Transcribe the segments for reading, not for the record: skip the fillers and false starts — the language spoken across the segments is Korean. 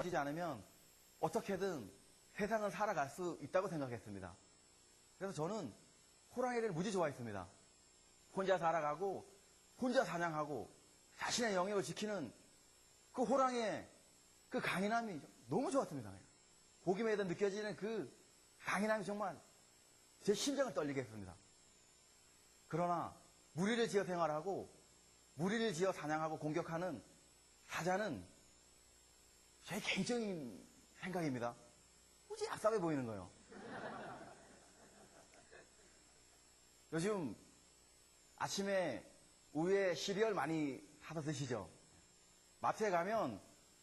지지 않으면 어떻게든 세상을 살아갈 수 있다고 생각했습니다. 그래서 저는 호랑이를 무지 좋아했습니다. 혼자 살아가고 혼자 사냥하고 자신의 영역을 지키는 그 호랑이의 그 강인함이 너무 좋았습니다. 보기만 해도 느껴지는 그 강인함이 정말 제 심장을 떨리게 했습니다. 그러나 무리를 지어 생활하고 무리를 지어 사냥하고 공격하는 사자는 제 개인적인 생각입니다. 무지 얍삽해 보이는 거예요. 요즘 아침에 우유에 시리얼 많이 사서 드시죠? 마트에 가면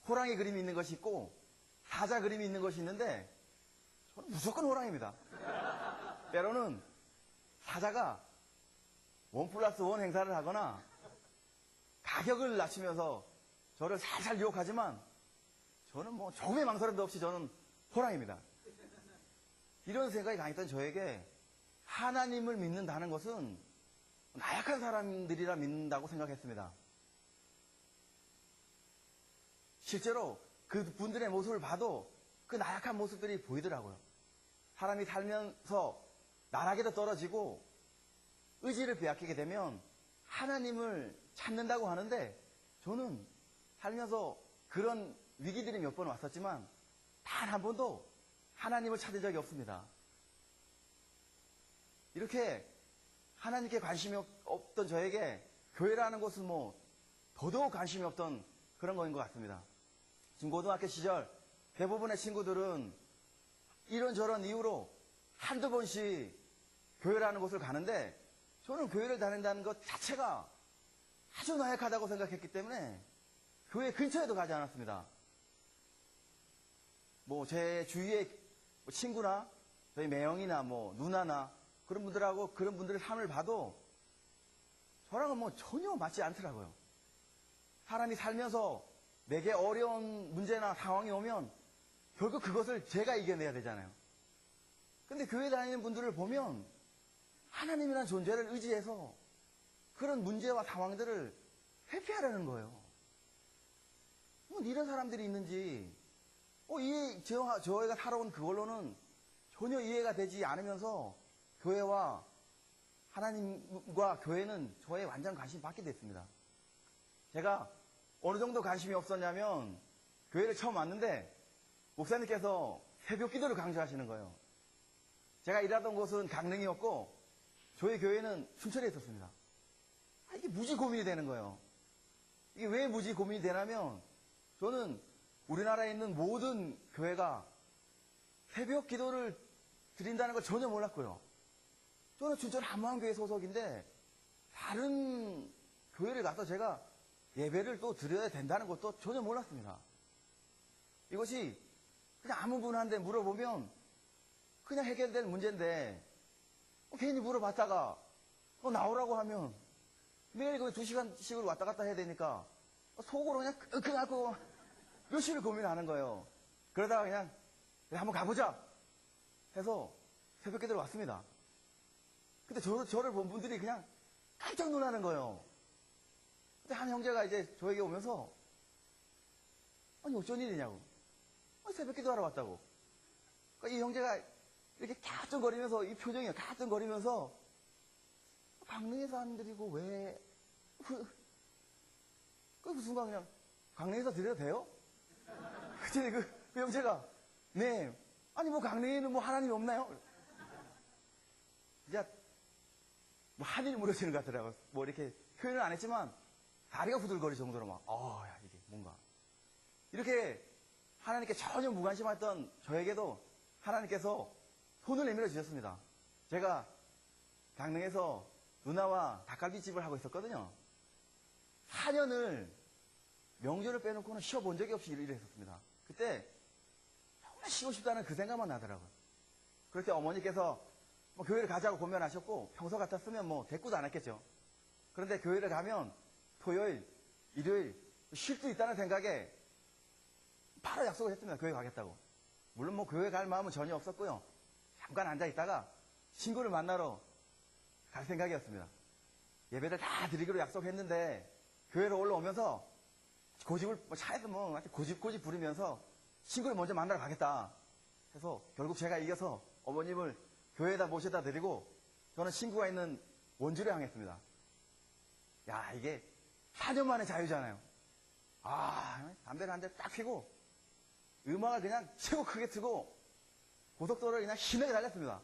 호랑이 그림이 있는 것이 있고 사자 그림이 있는 것이 있는데 저는 무조건 호랑이입니다. 때로는 사자가 1+1 행사를 하거나 가격을 낮추면서 저를 살살 유혹하지만 저는 뭐 조금의 망설임도 없이 저는 호랑이입니다. 이런 생각이 강했던 저에게 하나님을 믿는다는 것은 나약한 사람들이라 믿는다고 생각했습니다. 실제로 그 분들의 모습을 봐도 그 나약한 모습들이 보이더라고요. 사람이 살면서 나락에도 떨어지고 의지를 빼앗기게 되면 하나님을 찾는다고 하는데 저는 살면서 그런 위기들이 몇 번 왔었지만 단 한 번도 하나님을 찾은 적이 없습니다. 이렇게 하나님께 관심이 없던 저에게 교회라는 것은 뭐 더더욱 관심이 없던 그런 거인 것 같습니다. 중고등학교 시절 대부분의 친구들은 이런저런 이유로 한두 번씩 교회라는 곳을 가는데 저는 교회를 다닌다는 것 자체가 아주 나약하다고 생각했기 때문에 교회 근처에도 가지 않았습니다. 뭐 제 주위의 친구나 저희 매형이나 뭐 누나나 그런 분들하고 그런 분들의 삶을 봐도 저랑은 뭐 전혀 맞지 않더라고요. 사람이 살면서 내게 어려운 문제나 상황이 오면 결국 그것을 제가 이겨내야 되잖아요. 근데 교회 다니는 분들을 보면 하나님이라는 존재를 의지해서 그런 문제와 상황들을 회피하려는 거예요. 뭐 이런 사람들이 있는지 저희가 살아온 그걸로는 전혀 이해가 되지 않으면서 교회와 하나님과 교회는 저의 완전 관심이 받게 됐습니다. 제가 어느 정도 관심이 없었냐면 교회를 처음 왔는데 목사님께서 새벽 기도를 강조하시는 거예요. 제가 일하던 곳은 강릉이었고 저희 교회는 춘천에 있었습니다. 이게 무지 고민이 되는 거예요. 이게 왜 무지 고민이 되냐면 저는 우리나라에 있는 모든 교회가 새벽 기도를 드린다는 걸 전혀 몰랐고요. 저는 춘천 한무한교회 소속인데 다른 교회를 가서 제가 예배를 또 드려야 된다는 것도 전혀 몰랐습니다. 이것이 그냥 아무 분한테 물어보면 그냥 해결될 문제인데 괜히 물어봤다가 나오라고 하면 매일 거의 2시간씩을 왔다 갔다 해야 되니까 속으로 그냥 끙끙 며칠을 고민하는 거예요. 그러다가 그냥 한번 가보자 해서 새벽 기도를 왔습니다. 근데 저를 본 분들이 그냥 깜짝 놀라는 거예요. 근데 한 형제가 이제 저에게 오면서 아니 어쩐 일이냐고. 새벽 기도하러 왔다고. 그러니까 이 형제가 이렇게 까뜩거리면서 이 표정이 까뜩거리면서 강릉에 사람들이고 왜 그 순간 그냥 강릉에서 드려도 돼요? 그랬더니 그 형제가 네 아니 뭐 강릉에는 뭐 하나님이 없나요? 이제 뭐 한일 무너지는 것 같더라고요. 뭐 이렇게 표현을 안 했지만 다리가 후들거릴 정도로 막 야 이게 뭔가 이렇게 하나님께 전혀 무관심했던 저에게도 하나님께서 손을 내밀어 주셨습니다. 제가 강릉에서 누나와 닭갈비집을 하고 있었거든요. 4년을 명절을 빼놓고는 쉬어본 적이 없이 일을 했었습니다. 그때 정말 쉬고 싶다는 그 생각만 나더라고요. 그럴 때 어머니께서 뭐 교회를 가자고 권면하셨고 평소 같았으면 뭐 대꾸도 안 했겠죠. 그런데 교회를 가면 토요일, 일요일 쉴 수 있다는 생각에 바로 약속을 했습니다. 교회 가겠다고. 물론 뭐 교회 갈 마음은 전혀 없었고요. 잠깐 앉아 있다가 친구를 만나러 갈 생각이었습니다. 예배를 다 드리기로 약속했는데 교회로 올라오면서 고집을 차에서 뭐 고집 부리면서 친구를 먼저 만나러 가겠다 해서 결국 제가 이겨서 어머님을 교회에다 모셔다 드리고 저는 친구가 있는 원주로 향했습니다. 야, 이게 4년 만에 자유잖아요. 담배를 한 대 딱 피고 음악을 그냥 최고 크게 틀고 고속도로를 그냥 신나게 달렸습니다.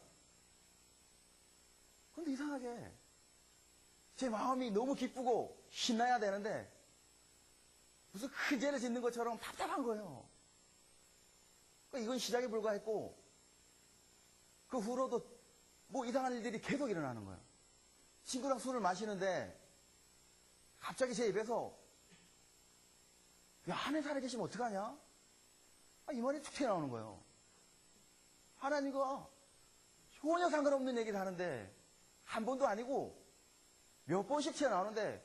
그런데 이상하게 제 마음이 너무 기쁘고 신나야 되는데 무슨 큰 죄를 짓는 것처럼 답답한 거예요. 그러니까 이건 시작에 불과했고 그 후로도 뭐 이상한 일들이 계속 일어나는 거예요. 친구랑 술을 마시는데 갑자기 제 입에서 야, 하늘 살아계시면 어떡하냐? 이 말이 툭 튀어나오는 거예요. 하나님과 전혀 상관없는 얘기를 하는데 한 번도 아니고 몇 번씩 튀어나오는데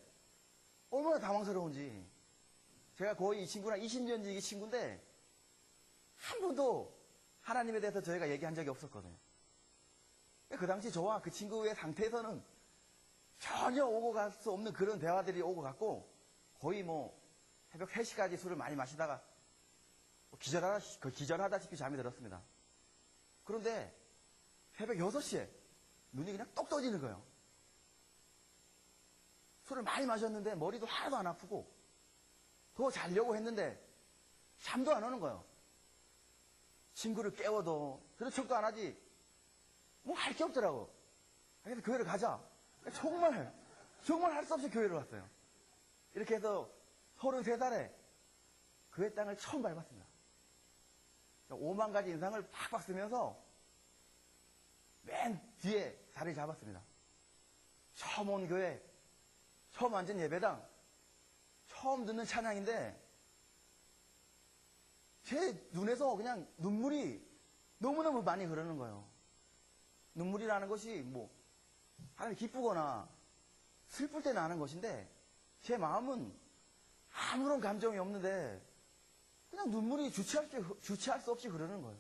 얼마나 당황스러운지. 제가 거의 이 친구랑 20년 지기 친구인데 한 번도 하나님에 대해서 저희가 얘기한 적이 없었거든요. 그 당시 저와 그 친구의 상태에서는 전혀 오고 갈 수 없는 그런 대화들이 오고 갔고 거의 뭐 새벽 3시까지 술을 많이 마시다가 기절하다시피 잠이 들었습니다. 그런데 새벽 6시에 눈이 그냥 똑 떠지는 거예요. 술을 많이 마셨는데 머리도 하나도 안 아프고 더 자려고 했는데 잠도 안 오는 거예요. 친구를 깨워도 그런 척도 안 하지 뭐 할 게 없더라고. 그래서 교회를 가자. 정말 할 수 없이 교회를 왔어요. 이렇게 해서 33살에 교회 땅을 처음 밟았습니다. 5만 가지 인상을 팍팍 쓰면서 맨 뒤에 자리 잡았습니다. 처음 온 교회, 처음 앉은 예배당, 처음 듣는 찬양인데 제 눈에서 그냥 눈물이 너무너무 많이 흐르는 거예요. 눈물이라는 것이 뭐 하나님 기쁘거나 슬플 때 나는 것인데 제 마음은 아무런 감정이 없는데 그냥 눈물이 주체할 수 없이 흐르는 거예요.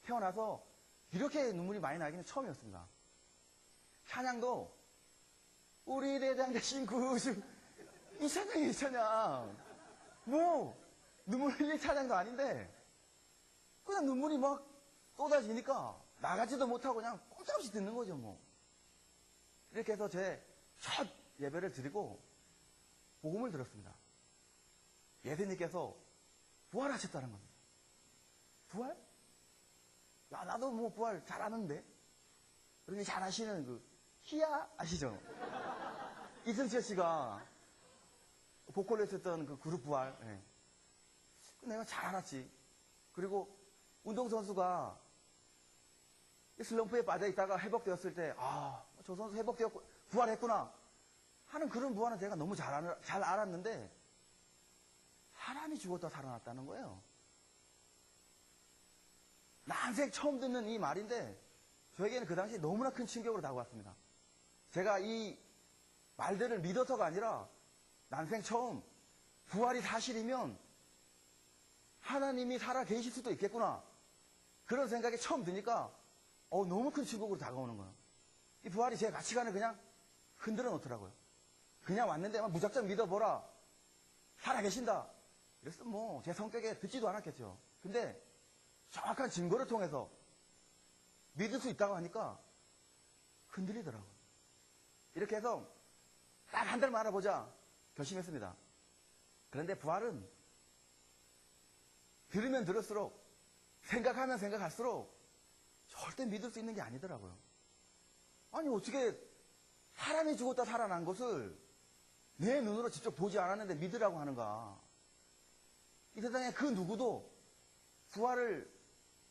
태어나서 이렇게 눈물이 많이 나기는 처음이었습니다. 찬양도 우리 대장 대신 구주 이 찬양이 이 찬양 뭐 눈물 흘릴 찬양도 아닌데 그냥 눈물이 막 쏟아지니까 나가지도 못하고 그냥 꼼짝없이 듣는 거죠 뭐. 이렇게 해서 제 첫 예배를 드리고 복음을 들었습니다. 예수님께서 부활하셨다는 겁니다. 부활? 야, 나도 뭐 부활 잘하는데. 그렇게 잘하시는 그 희야 아시죠? 이승철 씨가 보컬로 했었던 그 그룹 부활. 네. 내가 잘 알았지. 그리고 운동선수가 슬럼프에 빠져있다가 회복되었을 때, 저 선수 회복되었고, 부활했구나. 하는 그런 부활은 제가 너무 잘 알았는데, 사람이 죽었다 살아났다는 거예요. 난생 처음 듣는 이 말인데, 저에게는 그 당시 너무나 큰 충격으로 다가왔습니다. 제가 이 말들을 믿어서가 아니라, 난생 처음 부활이 사실이면, 하나님이 살아 계실 수도 있겠구나. 그런 생각이 처음 드니까, 너무 큰 충격으로 다가오는 거예요. 이 부활이 제 가치관을 그냥 흔들어 놓더라고요. 그냥 왔는데 무작정 믿어보라. 살아계신다. 그래서 뭐 제 성격에 듣지도 않았겠죠. 근데 정확한 증거를 통해서 믿을 수 있다고 하니까 흔들리더라고요. 이렇게 해서 딱 한 달만 알아보자 결심했습니다. 그런데 부활은 들으면 들을수록 생각하면 생각할수록 절대 믿을 수 있는 게 아니더라고요. 아니 어떻게 사람이 죽었다 살아난 것을 내 눈으로 직접 보지 않았는데 믿으라고 하는가. 이 세상에 그 누구도 부활을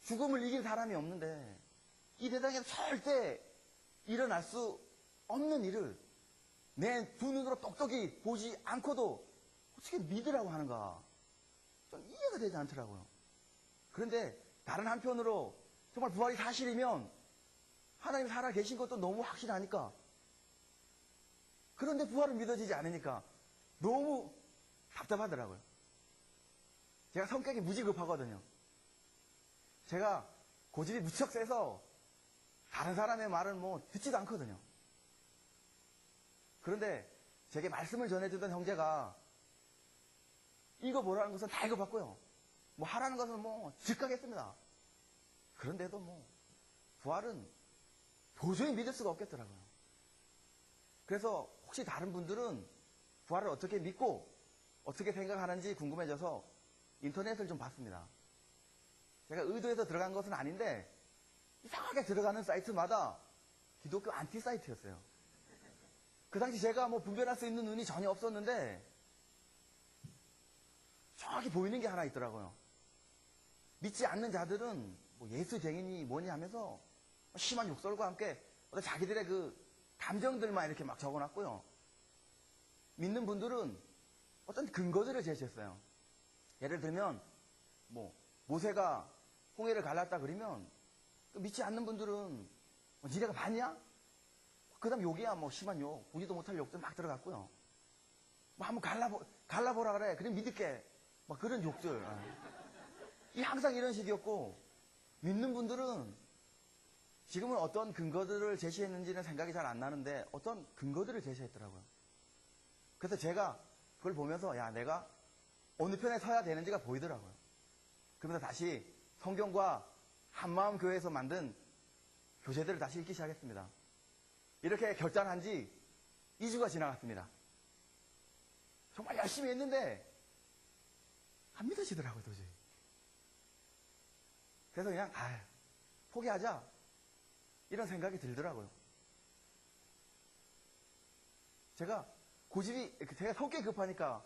죽음을 이긴 사람이 없는데 이 세상에 절대 일어날 수 없는 일을 내 두 눈으로 똑똑히 보지 않고도 어떻게 믿으라고 하는가. 좀 이해가 되지 않더라고요. 그런데 다른 한편으로 정말 부활이 사실이면 하나님 살아 계신 것도 너무 확실하니까 그런데 부활은 믿어지지 않으니까 너무 답답하더라고요. 제가 성격이 무지급하거든요. 제가 고집이 무척 세서 다른 사람의 말을 뭐 듣지도 않거든요. 그런데 제게 말씀을 전해주던 형제가 읽어보라는 것은 다 읽어봤고요. 뭐 하라는 것은 뭐 즉각 했습니다. 그런데도 뭐 부활은 도저히 믿을 수가 없겠더라고요. 그래서 혹시 다른 분들은 부활을 어떻게 믿고 어떻게 생각하는지 궁금해져서 인터넷을 좀 봤습니다. 제가 의도해서 들어간 것은 아닌데 이상하게 들어가는 사이트마다 기독교 안티 사이트였어요. 그 당시 제가 뭐 분별할 수 있는 눈이 전혀 없었는데 정확히 보이는 게 하나 있더라고요. 믿지 않는 자들은 뭐 예수 쟁인이 뭐니 하면서 심한 욕설과 함께 자기들의 그 감정들만 이렇게 막 적어놨고요. 믿는 분들은 어떤 근거들을 제시했어요. 예를 들면 뭐 모세가 홍해를 갈랐다 그러면 믿지 않는 분들은 니네가 봤냐? 그 다음 욕이야 뭐 심한 욕, 보지도 못할 욕들 막 들어갔고요. 뭐 한번 갈라보라 그래. 그럼 믿을게. 막 그런 욕들. 이 항상 이런 식이었고, 믿는 분들은 지금은 어떤 근거들을 제시했는지는 생각이 잘 안 나는데 어떤 근거들을 제시했더라고요. 그래서 제가 그걸 보면서 야, 내가 어느 편에 서야 되는지가 보이더라고요. 그러면서 다시 성경과 한마음 교회에서 만든 교재들을 다시 읽기 시작했습니다. 이렇게 결단한 지 2주가 지나갔습니다. 정말 열심히 했는데 안 믿어지더라고요, 도저히. 그래서 그냥 포기하자 이런 생각이 들더라고요. 제가 고집이 제가 성격이 급하니까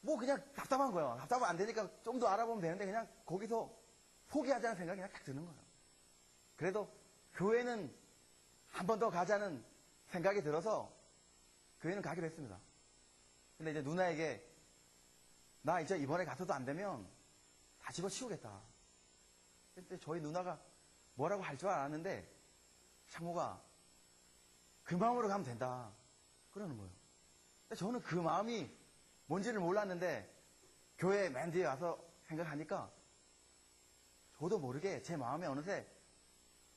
뭐 그냥 답답한 거예요. 답답하면 안 되니까 좀 더 알아보면 되는데 그냥 거기서 포기하자는 생각이 그냥 딱 드는 거예요. 그래도 교회는 한 번 더 가자는 생각이 들어서 교회는 가기로 했습니다. 근데 이제 누나에게 나 이제 이번에 가서도 안 되면 다 집어치우겠다. 근데 저희 누나가 뭐라고 할 줄 알았는데 장모가 그 마음으로 가면 된다 그러는 거예요. 근데 저는 그 마음이 뭔지를 몰랐는데 교회 맨 뒤에 와서 생각하니까 저도 모르게 제 마음에 어느새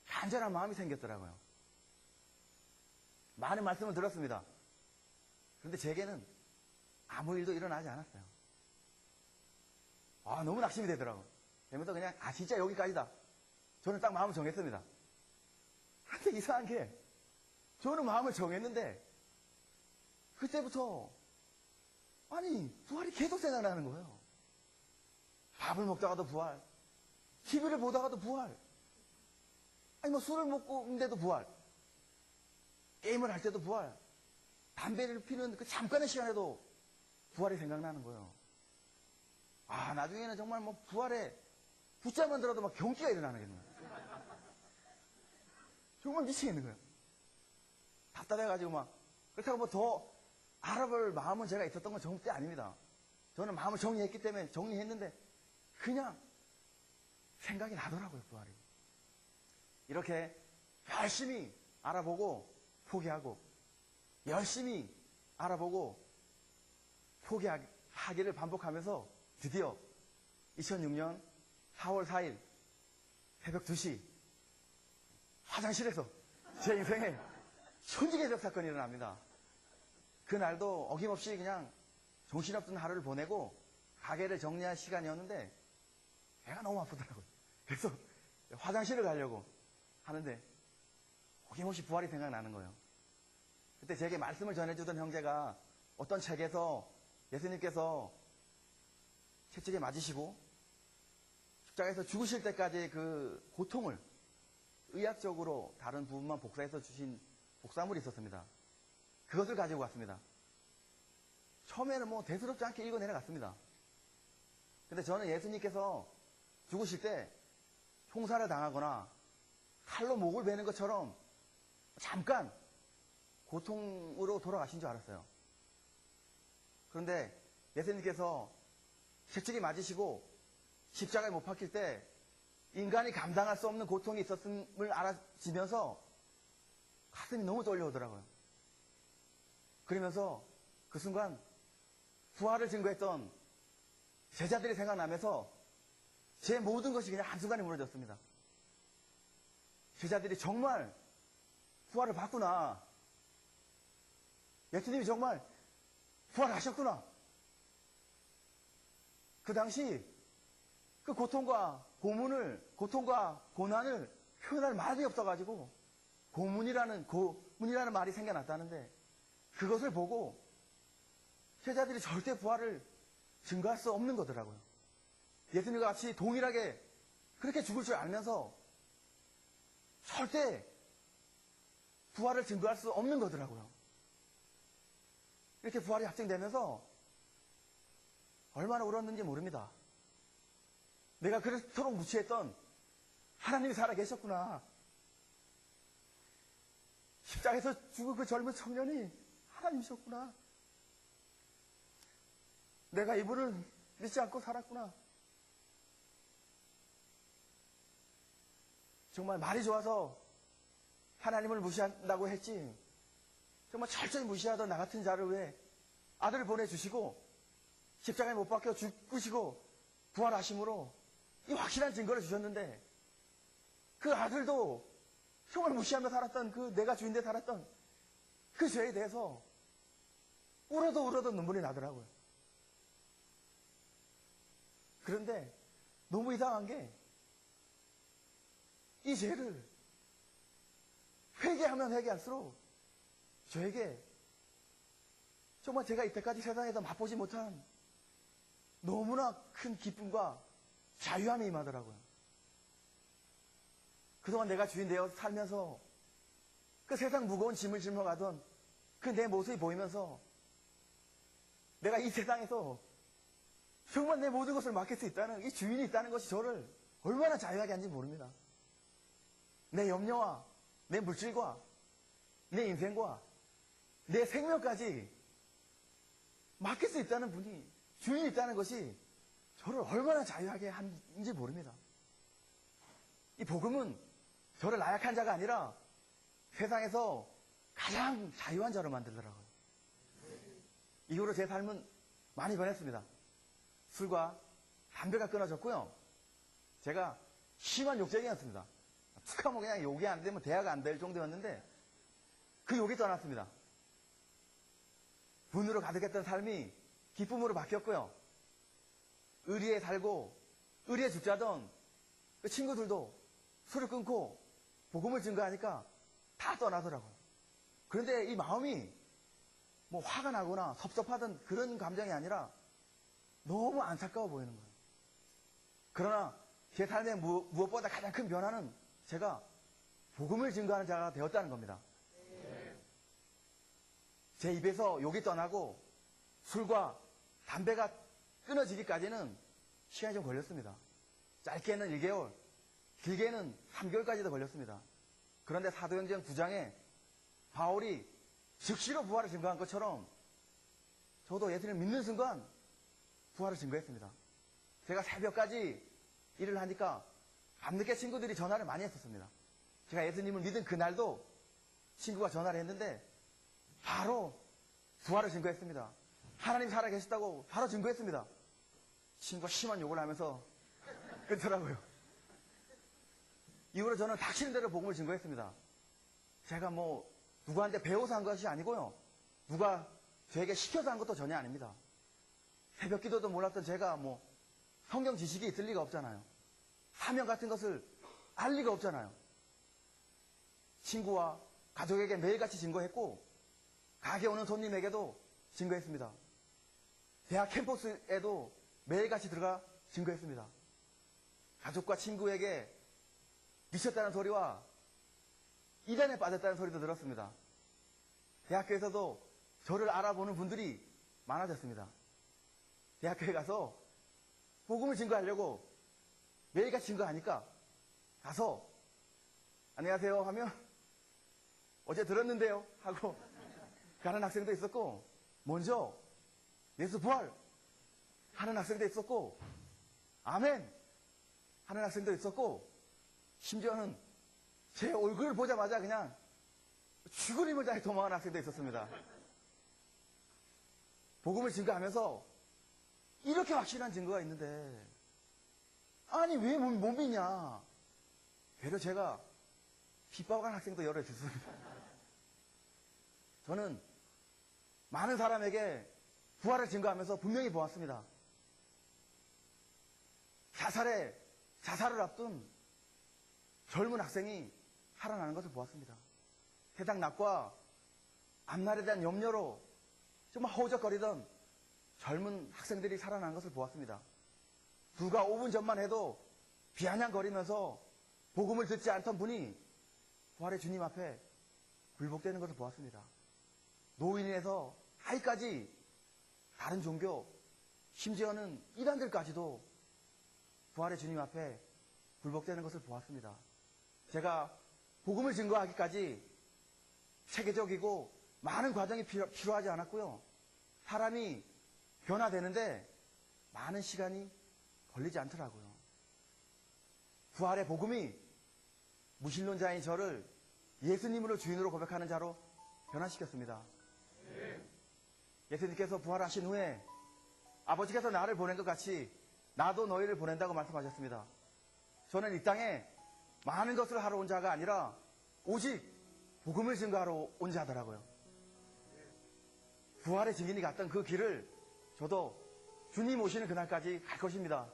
간절한 마음이 생겼더라고요. 많은 말씀을 들었습니다. 그런데 제게는 아무 일도 일어나지 않았어요. 너무 낙심이 되더라고요. 그러면서 그냥 진짜 여기까지다. 저는 딱 마음을 정했습니다. 그런데 이상한 게 저는 마음을 정했는데 그때부터 부활이 계속 생각나는 거예요. 밥을 먹다가도 부활, TV를 보다가도 부활, 뭐 술을 먹고 있는데도 부활, 게임을 할 때도 부활, 담배를 피는 그 잠깐의 시간에도 부활이 생각나는 거예요. 나중에는 정말 뭐 부활에 붙잡만 들어도 막 경기가 일어나는 거예요. 정말 미치겠는 거예요. 답답해가지고 막. 그렇다고 뭐 더 알아볼 마음은 제가 있었던 건 절대 아닙니다. 저는 마음을 정리했기 때문에 정리했는데 그냥 생각이 나더라고요, 부활이. 이렇게 열심히 알아보고 포기하고 열심히 알아보고 포기하기를 반복하면서 드디어 2006년 4월 4일 새벽 2시 화장실에서 제 인생에 천지개벽 사건이 일어납니다. 그날도 어김없이 그냥 정신없던 하루를 보내고 가게를 정리할 시간이었는데 배가 너무 아프더라고요. 그래서 화장실을 가려고 하는데 어김없이 부활이 생각나는 거예요. 그때 제게 말씀을 전해주던 형제가 어떤 책에서 예수님께서 채찍에 맞으시고 십자가에서 죽으실 때까지 그 고통을 의학적으로 다른 부분만 복사해서 주신 복사물이 있었습니다. 그것을 가지고 갔습니다. 처음에는 뭐 대수롭지 않게 읽어 내려갔습니다. 근데 저는 예수님께서 죽으실 때 총살을 당하거나 칼로 목을 베는 것처럼 잠깐 고통으로 돌아가신 줄 알았어요. 그런데 예수님께서 채찍이 맞으시고 십자가에 못 박힐 때 인간이 감당할 수 없는 고통이 있었음을 알아지면서 가슴이 너무 떨려오더라고요. 그러면서 그 순간 부활을 증거했던 제자들이 생각나면서 제 모든 것이 그냥 한순간에 무너졌습니다. 제자들이 정말 부활을 봤구나. 예수님이 정말 부활하셨구나. 그 당시 그 고통과 고난을 표현할 말이 없어가지고 고문이라는 말이 생겨났다는데, 그것을 보고 제자들이 절대 부활을 증거할 수 없는 거더라고요. 예수님과 같이 동일하게 그렇게 죽을 줄 알면서 절대 부활을 증거할 수 없는 거더라고요. 이렇게 부활이 확증되면서 얼마나 울었는지 모릅니다. 내가 그토록 무시했던 하나님이 살아계셨구나. 십자가에서 죽은 그 젊은 청년이 하나님이셨구나. 내가 이분을 믿지 않고 살았구나. 정말 말이 좋아서 하나님을 무시한다고 했지, 정말 철저히 무시하던 나 같은 자를 위해 아들을 보내주시고 십자가에 못 박혀 죽으시고 부활하심으로 이 확실한 증거를 주셨는데, 그 아들도 정말 무시하며 살았던, 그 내가 주인데 살았던 그 죄에 대해서 울어도 눈물이 나더라고요. 그런데 너무 이상한 게, 이 죄를 회개하면 회개할수록 저에게 정말 제가 이때까지 세상에서 맛보지 못한 너무나 큰 기쁨과 자유함이 임하더라고요. 그동안 내가 주인 되어 살면서 그 세상 무거운 짐을 짊어 가던 그 내 모습이 보이면서, 내가 이 세상에서 정말 내 모든 것을 맡길 수 있다는, 이 주인이 있다는 것이 저를 얼마나 자유하게 하는지 모릅니다. 내 염려와 내 물질과 내 인생과 내 생명까지 맡길 수 있다는 분이, 주인이 있다는 것이 저를 얼마나 자유하게 하는지 모릅니다. 이 복음은 저를 나약한 자가 아니라 세상에서 가장 자유한 자로 만들더라고요. 이후로 제 삶은 많이 변했습니다. 술과 담배가 끊어졌고요. 제가 심한 욕쟁이였습니다. 툭하면 그냥 욕이 안 되면 대화가 안 될 정도였는데, 그 욕이 떠났습니다. 분으로 가득했던 삶이 기쁨으로 바뀌었고요. 의리에 살고 의리에 죽자던 그 친구들도 술을 끊고 복음을 증거하니까 다 떠나더라고요. 그런데 이 마음이 뭐 화가 나거나 섭섭하던 그런 감정이 아니라 너무 안타까워 보이는 거예요. 그러나 제 삶의 무엇보다 가장 큰 변화는 제가 복음을 증거하는 자가 되었다는 겁니다. 제 입에서 욕이 떠나고 술과 담배가 끊어지기까지는 시간이 좀 걸렸습니다. 짧게는 1개월, 길게는 3개월까지도 걸렸습니다. 그런데 사도행전 9장에 바울이 즉시로 부활을 증거한 것처럼 저도 예수님을 믿는 순간 부활을 증거했습니다. 제가 새벽까지 일을 하니까 밤늦게 친구들이 전화를 많이 했었습니다. 제가 예수님을 믿은 그날도 친구가 전화를 했는데 바로 부활을 증거했습니다. 하나님 살아계셨다고 바로 증거했습니다. 친구가 심한 욕을 하면서 끊더라고요. 이후로 저는 닥치는 대로 복음을 증거했습니다. 제가 뭐 누구한테 배워서 한 것이 아니고요. 누가 저에게 시켜서 한 것도 전혀 아닙니다. 새벽 기도도 몰랐던 제가 뭐 성경 지식이 있을 리가 없잖아요. 사명 같은 것을 알 리가 없잖아요. 친구와 가족에게 매일같이 증거했고, 가게 오는 손님에게도 증거했습니다. 대학 캠퍼스에도 매일같이 들어가 증거했습니다. 가족과 친구에게 미쳤다는 소리와 이단에 빠졌다는 소리도 들었습니다. 대학교에서도 저를 알아보는 분들이 많아졌습니다. 대학교에 가서 복음을 증거하려고 매일같이 증거하니까 가서 안녕하세요 하면 어제 들었는데요 하고 가는 학생도 있었고, 먼저 예수 부활 하는 학생도 있었고, 아멘 하는 학생도 있었고, 심지어는 제 얼굴을 보자마자 그냥 죽을 힘을 다해 도망하는 학생도 있었습니다. 복음을 증거하면서 이렇게 확실한 증거가 있는데 아니 왜 못 믿냐. 되려 제가 핍박한 학생도 여러 있었습니다. 저는 많은 사람에게 부활을 증거하면서 분명히 보았습니다. 자살을 앞둔 젊은 학생이 살아나는 것을 보았습니다. 해당 낮과 앞날에 대한 염려로 정말 허우적거리던 젊은 학생들이 살아나는 것을 보았습니다. 불과 5분 전만 해도 비아냥거리면서 복음을 듣지 않던 분이 부활의 주님 앞에 굴복되는 것을 보았습니다. 노인에서 아이까지 다른 종교, 심지어는 이단들까지도 부활의 주님 앞에 굴복되는 것을 보았습니다. 제가 복음을 증거하기까지 체계적이고 많은 과정이 필요하지 않았고요. 사람이 변화되는데 많은 시간이 걸리지 않더라고요. 부활의 복음이 무신론자인 저를 예수님으로 주인으로 고백하는 자로 변화시켰습니다. 예수님께서 부활하신 후에 아버지께서 나를 보낸 것 같이 나도 너희를 보낸다고 말씀하셨습니다. 저는 이 땅에 많은 것을 하러 온 자가 아니라 오직 복음을 증거하러 온 자더라고요. 부활의 증인이 갔던 그 길을 저도 주님 오시는 그날까지 갈 것입니다.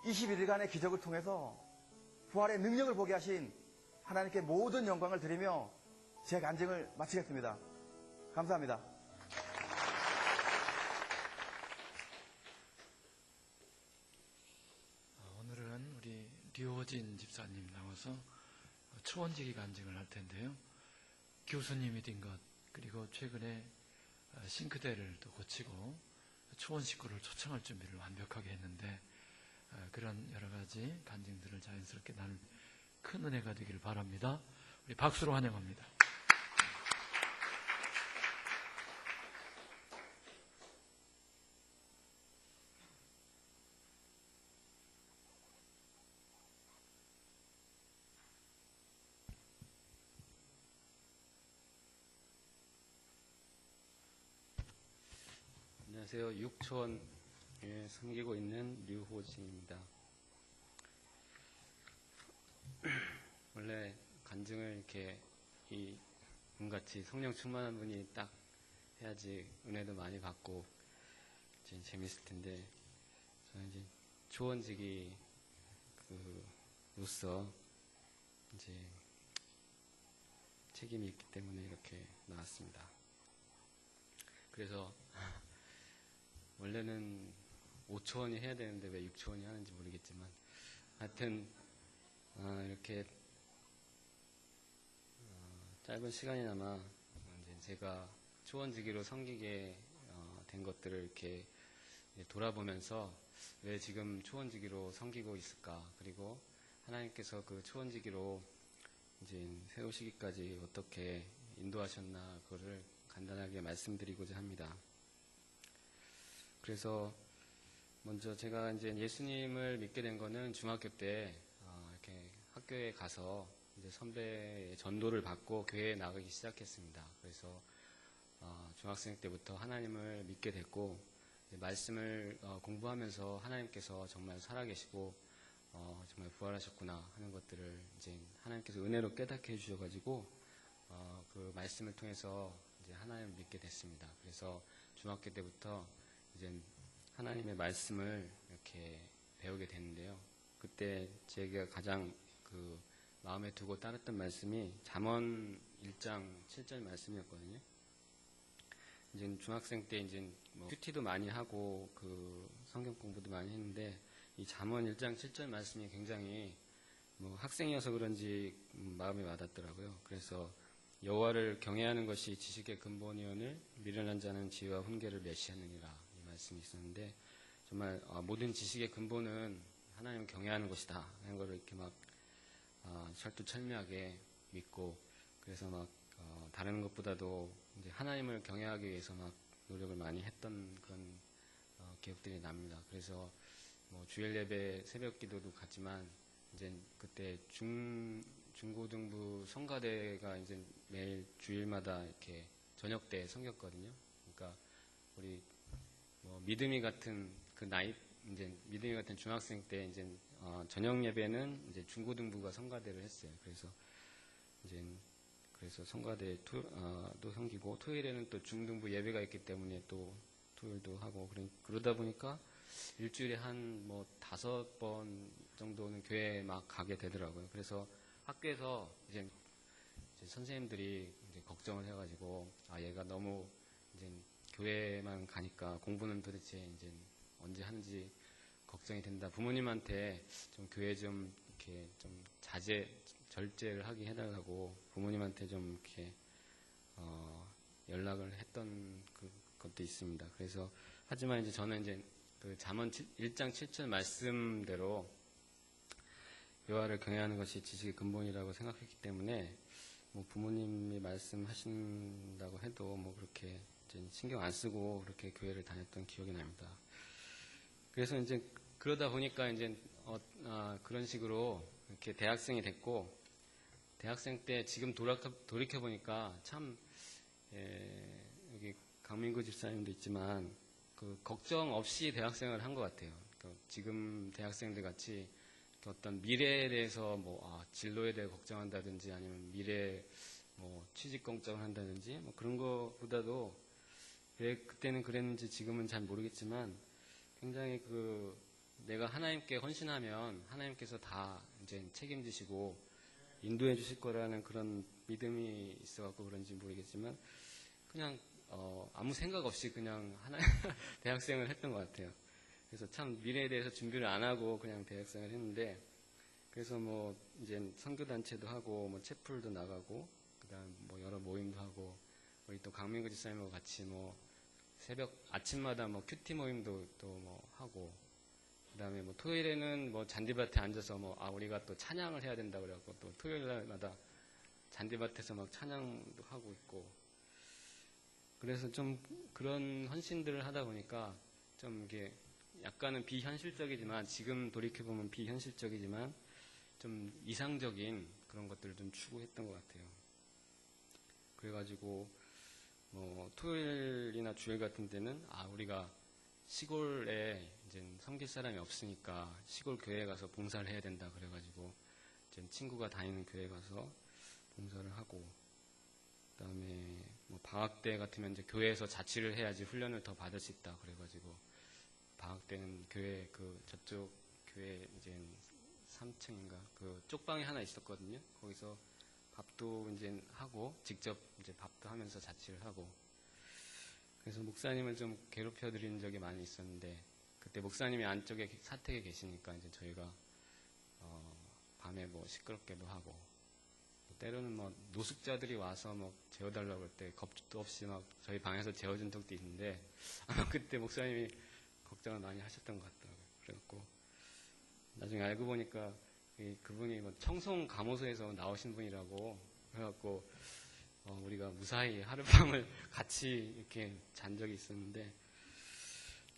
21일간의 기적을 통해서 부활의 능력을 보게 하신 하나님께 모든 영광을 드리며 제 간증을 마치겠습니다. 감사합니다. 오늘은 우리 류호진 집사님 나와서 초원지기 간증을 할 텐데요. 교수님이 된 것, 그리고 최근에 싱크대를 또 고치고 초원 식구를 초청할 준비를 완벽하게 했는데 그런 여러 가지 간증들을 자연스럽게 나눌 큰 은혜가 되기를 바랍니다. 우리 박수로 환영합니다. 안녕하세요. 육촌에 섬기고 있는 류호진입니다. 원래 간증을 이렇게 분같이 성령 충만한 분이 딱 해야지 은혜도 많이 받고 이제 재밌을 텐데 저는 이제 초원지기 로서 이제 책임이 있기 때문에 이렇게 나왔습니다. 그래서 원래는 5초원이 해야 되는데 왜 6초원이 하는지 모르겠지만 하여튼 이렇게 짧은 시간이나마 이제 제가 초원지기로 섬기게 된 것들을 이렇게 돌아보면서 왜 지금 초원지기로 섬기고 있을까, 그리고 하나님께서 그 초원지기로 이제 세우시기까지 어떻게 인도하셨나, 그거를 간단하게 말씀드리고자 합니다. 그래서 먼저 제가 이제 예수님을 믿게 된 거는 중학교 때 이렇게 학교에 가서 이제 선배의 전도를 받고 교회에 나가기 시작했습니다. 그래서 중학생 때부터 하나님을 믿게 됐고 말씀을 공부하면서 하나님께서 정말 살아계시고 정말 부활하셨구나 하는 것들을 이제 하나님께서 은혜로 깨닫게 해주셔가지고 그 말씀을 통해서 이제 하나님을 믿게 됐습니다. 그래서 중학교 때부터 이제 하나님의 말씀을 이렇게 배우게 됐는데요. 그때 제가 가장 마음에 두고 따랐던 말씀이 잠언 1장 7절 말씀이었거든요. 이제 중학생 때 이제 큐티도 많이 하고 성경 공부도 많이 했는데 이 잠언 1장 7절 말씀이 굉장히 학생이어서 그런지 마음에 와닿더라고요. 그래서 여호와를 경외하는 것이 지식의 근본이오늘 미련한 자는 지혜와 훈계를 멸시하느니라, 이 말씀이 있었는데 정말 모든 지식의 근본은 하나님을 경외하는 것이다 하는 것을 이렇게 철두철미하게 믿고, 그래서 다른 것보다도 이제 하나님을 경외하기 위해서 노력을 많이 했던 그런 기억들이 납니다. 그래서 주일 예배 새벽 기도도 갔지만 이제 그때 중고등부 성가대가 이제 매일 주일마다 이렇게 저녁 때 섬겼거든요. 그러니까 우리 믿음이 같은 이제 믿음이 같은 중학생 때 이제 저녁 예배는 이제 중고등부가 성가대를 했어요. 그래서 성가대도 섬기고 토요일에는 또 중등부 예배가 있기 때문에 또 토요일도 하고 그러다 보니까 일주일에 한 뭐 5번 정도는 교회 막 가게 되더라고요. 그래서 학교에서 이제 선생님들이 이제 걱정을 해가지고, 아, 얘가 너무 이제 교회만 가니까 공부는 도대체 이제 언제 하는지 걱정이 된다. 부모님한테 좀 교회 좀 이렇게 좀 절제를 하게 해달라고 부모님한테 좀 이렇게, 연락을 했던 것도 있습니다. 그래서, 하지만 이제 저는 이제 그 잠언 1장 7절 말씀대로 여호와를 경외하는 것이 지식의 근본이라고 생각했기 때문에 뭐 부모님이 말씀하신다고 해도 뭐 그렇게 이제 신경 안 쓰고 그렇게 교회를 다녔던 기억이 납니다. 그래서 이제 그러다 보니까 이제 그런 식으로 이렇게 대학생이 됐고, 대학생 때 지금 돌이켜 보니까 참 여기 강민구 집사님도 있지만 그 걱정 없이 대학생을 한 것 같아요. 그러니까 지금 대학생들 같이 어떤 미래에 대해서 뭐 진로에 대해 걱정한다든지 아니면 미래 뭐 취직 걱정을 한다든지 뭐 그런 거보다도 왜 그때는 그랬는지 지금은 잘 모르겠지만 굉장히 내가 하나님께 헌신하면 하나님께서 다 이제 책임지시고 인도해 주실 거라는 그런 믿음이 있어갖고 그런지 모르겠지만 그냥 아무 생각 없이 그냥 대학생을 했던 것 같아요. 그래서 참 미래에 대해서 준비를 안 하고 그냥 대학생을 했는데, 그래서 뭐 이제 선교단체도 하고 뭐 채플도 나가고 그다음 뭐 여러 모임도 하고, 우리 또 강민구 집사님하고 같이 뭐 아침마다 뭐 큐티 모임도 또 뭐 하고, 그다음에 뭐 토요일에는 뭐 잔디밭에 앉아서 우리가 또 찬양을 해야 된다 그래갖고 또 토요일 날마다 잔디밭에서 막 찬양도 하고 있고, 그래서 좀 그런 헌신들을 하다 보니까 좀 이게 약간은 비현실적이지만, 지금 돌이켜보면 비현실적이지만 좀 이상적인 그런 것들을 좀 추구했던 것 같아요. 그래가지고 뭐 토요일이나 주일 같은 데는 우리가 시골에 이제 섬길 사람이 없으니까 시골 교회에 가서 봉사를 해야 된다 그래가지고 이제 친구가 다니는 교회에 가서 봉사를 하고, 그다음에 뭐 방학 때 같으면 이제 교회에서 자취를 해야지 훈련을 더 받을 수 있다 그래가지고 방학 때는 교회 저쪽 교회 이제 3층인가 그 쪽방이 하나 있었거든요. 거기서 밥도 이제 하고 직접 이제 밥도 하면서 자취를 하고, 그래서 목사님을 좀 괴롭혀 드린 적이 많이 있었는데, 그때 목사님이 안쪽에 사택에 계시니까 이제 저희가 밤에 뭐 시끄럽게도 하고, 때로는 뭐 노숙자들이 와서 뭐 재워달라고 할 때 겁도 없이 막 저희 방에서 재워준 적도 있는데 아마 그때 목사님이 걱정을 많이 하셨던 것 같더라고요. 그래갖고 나중에 알고 보니까 그분이 뭐 청송 감호소에서 나오신 분이라고 그래갖고 우리가 무사히 하룻밤을 같이 이렇게 잔 적이 있었는데,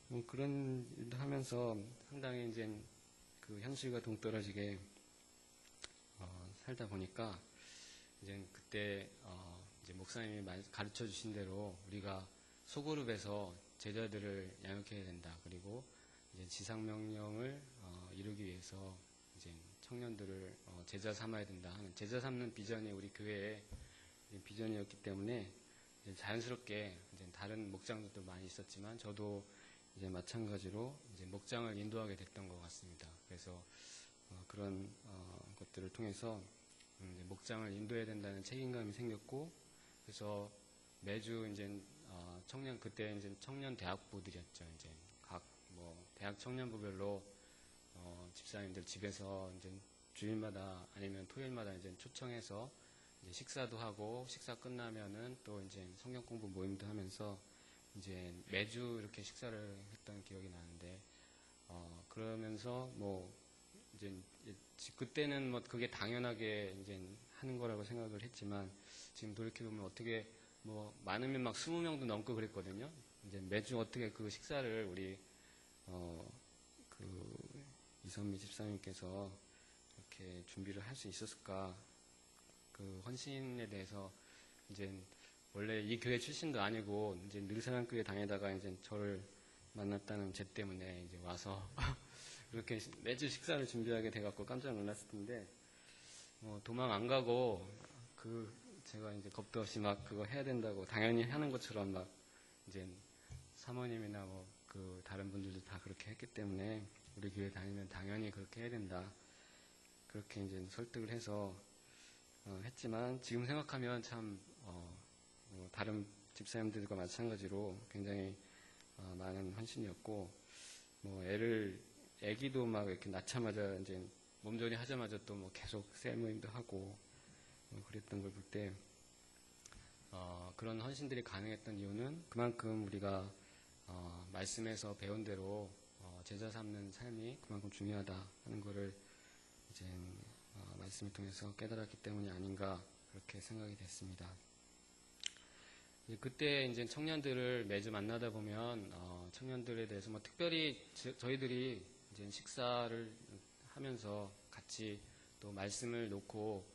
뭐 그런 일도 하면서 상당히 이제 그 현실과 동떨어지게 살다 보니까 이제 그때 이제 목사님이 가르쳐 주신 대로 우리가 소그룹에서 제자들을 양육해야 된다. 그리고 이제 지상명령을 이루기 위해서 이제 청년들을 제자 삼아야 된다 하는, 제자 삼는 비전이 우리 교회의 비전이었기 때문에 이제 자연스럽게 이제 다른 목장들도 많이 있었지만 저도 이제 마찬가지로 이제 목장을 인도하게 됐던 것 같습니다. 그래서 그런 것들을 통해서 목장을 인도해야 된다는 책임감이 생겼고, 그래서 매주 이제 그때 이제 청년 대학부들이었죠. 이제 각 뭐 대학 청년부별로 집사님들 집에서 이제 주일마다 아니면 토요일마다 이제 초청해서 이제 식사도 하고, 식사 끝나면은 또 이제 성경 공부 모임도 하면서 이제 매주 이렇게 식사를 했던 기억이 나는데, 그러면서 뭐 이제 그때는 뭐 그게 당연하게 이제 하는 거라고 생각을 했지만, 지금 돌이켜보면 어떻게 뭐 많으면 막 20명도 넘고 그랬거든요. 이제 매주 어떻게 그 식사를 우리 이선미 집사님께서 이렇게 준비를 할 수 있었을까? 그 헌신에 대해서 이제 원래 이 교회 출신도 아니고 이제 늘사랑교회 다니다가 이제 저를 만났다는 제 때문에 이제 와서 그렇게 매주 식사를 준비하게 돼갖고 깜짝 놀랐을 텐데, 도망 안 가고 제가 이제 겁도 없이 막 그거 해야 된다고 당연히 하는 것처럼 막 이제 사모님이나 뭐 그 다른 분들도 다 그렇게 했기 때문에 우리 교회 다니면 당연히 그렇게 해야 된다. 그렇게 이제 설득을 해서 했지만 지금 생각하면 참 다른 집사님들과 마찬가지로 굉장히 많은 헌신이었고 뭐 애기도 막 이렇게 낳자마자 이제 몸조리 하자마자 또 뭐 계속 셀 모임도 하고 그랬던 걸 볼 때 그런 헌신들이 가능했던 이유는 그만큼 우리가 말씀에서 배운 대로 제자 삼는 삶이 그만큼 중요하다 하는 거를 이제 말씀을 통해서 깨달았기 때문이 아닌가 그렇게 생각이 됐습니다. 그때 이제 청년들을 매주 만나다 보면 청년들에 대해서 뭐 특별히 저희들이 이제 식사를 하면서 같이 또 말씀을 놓고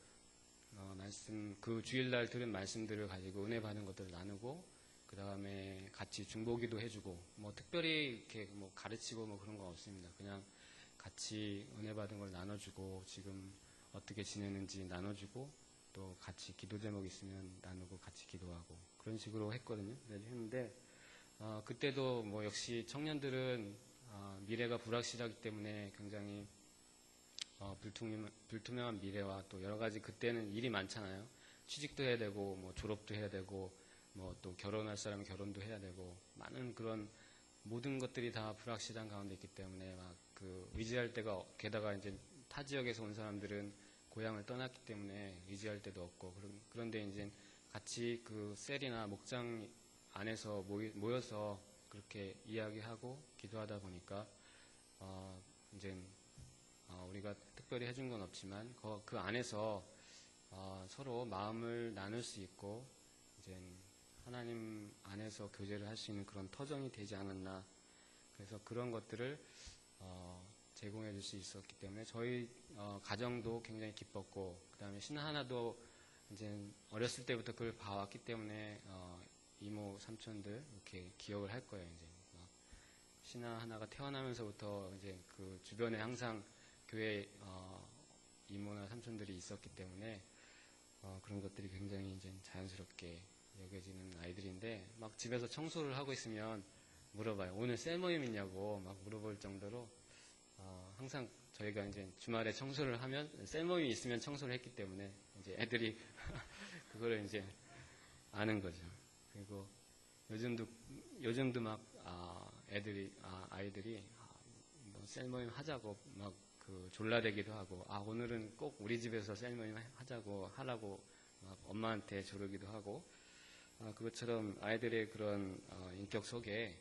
그 주일날 들은 말씀들을 가지고 은혜 받은 것들을 나누고 그 다음에 같이 중보기도 해주고 뭐 특별히 이렇게 뭐 가르치고 뭐 그런 거 없습니다. 그냥 같이 은혜 받은 걸 나눠주고 지금 어떻게 지내는지 나눠주고 또 같이 기도 제목 있으면 나누고 같이 기도하고 그런 식으로 했거든요. 했는데 그때도 뭐 역시 청년들은 미래가 불확실하기 때문에 굉장히 불투명한 미래와 또 여러 가지 그때는 일이 많잖아요. 취직도 해야 되고 뭐 졸업도 해야 되고 뭐 또 결혼할 사람은 결혼도 해야 되고 많은 그런 모든 것들이 다 불확실한 가운데 있기 때문에 막 그 의지할 때가 게다가 이제 타 지역에서 온 사람들은 고향을 떠났기 때문에 의지할 데도 없고 그런데 이제 같이 그 셀이나 목장 안에서 모여서 그렇게 이야기하고 기도하다 보니까 이제 우리가 특별히 해준 건 없지만 그 안에서 서로 마음을 나눌 수 있고 이제 하나님 안에서 교제를 할 수 있는 그런 터전이 되지 않았나. 그래서 그런 것들을 제공해 줄 수 있었기 때문에 저희 가정도 굉장히 기뻤고 그 다음에 신나 하나도 이제 어렸을 때부터 그걸 봐왔기 때문에 이모 삼촌들 이렇게 기억을 할 거예요. 이제 신나 하나가 태어나면서부터 이제 그 주변에 항상 교회 이모나 삼촌들이 있었기 때문에 그런 것들이 굉장히 이제 자연스럽게 여겨지는 아이들인데 막 집에서 청소를 하고 있으면 물어봐요. 오늘 셀 모임 있냐고 막 물어볼 정도로 항상 저희가 이제 주말에 청소를 하면 셀 모임이 있으면 청소를 했기 때문에 이제 애들이 그거를 이제 아는 거죠. 그리고 요즘도 막 아이들이 뭐 셀 모임 하자고 막 그 졸라대기도 하고 오늘은 꼭 우리 집에서 셀 모임 하라고 막 엄마한테 조르기도 하고 그것처럼 아이들의 그런 인격 속에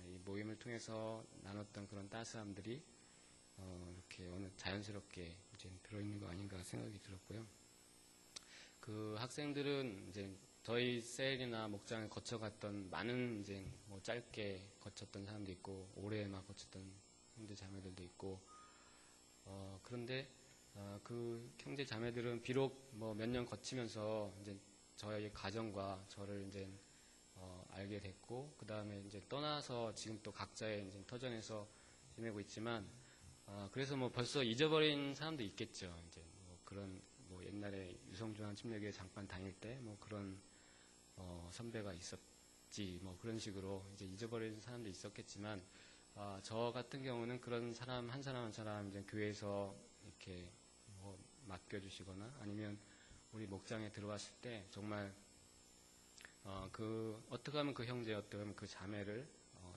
이 모임을 통해서 나눴던 그런 따스함들이 이렇게 어느 자연스럽게 이제 들어있는 거 아닌가 생각이 들었고요. 그 학생들은 이제 저희 셀이나 목장을 거쳐갔던 많은 이제 뭐 짧게 거쳤던 사람도 있고 오래 막 거쳤던 형제 자매들도 있고 그런데 그 형제 자매들은 비록 뭐 몇 년 거치면서 이제 저희 가정과 저를 이제 알게 됐고 그 다음에 이제 떠나서 지금 또 각자의 이제 터전에서 지내고 있지만 그래서 뭐 벌써 잊어버린 사람도 있겠죠. 이제 뭐 그런 뭐 옛날에 유성중앙 침례교회 잠깐 다닐 때 뭐 그런 선배가 있었지 뭐 그런 식으로 이제 잊어버린 사람도 있었겠지만 저 같은 경우는 그런 사람 한 사람 이제 교회에서 이렇게 뭐 맡겨주시거나 아니면 우리 목장에 들어왔을 때 정말 어떻게 하면 그 형제 어떻게 하면 그 자매를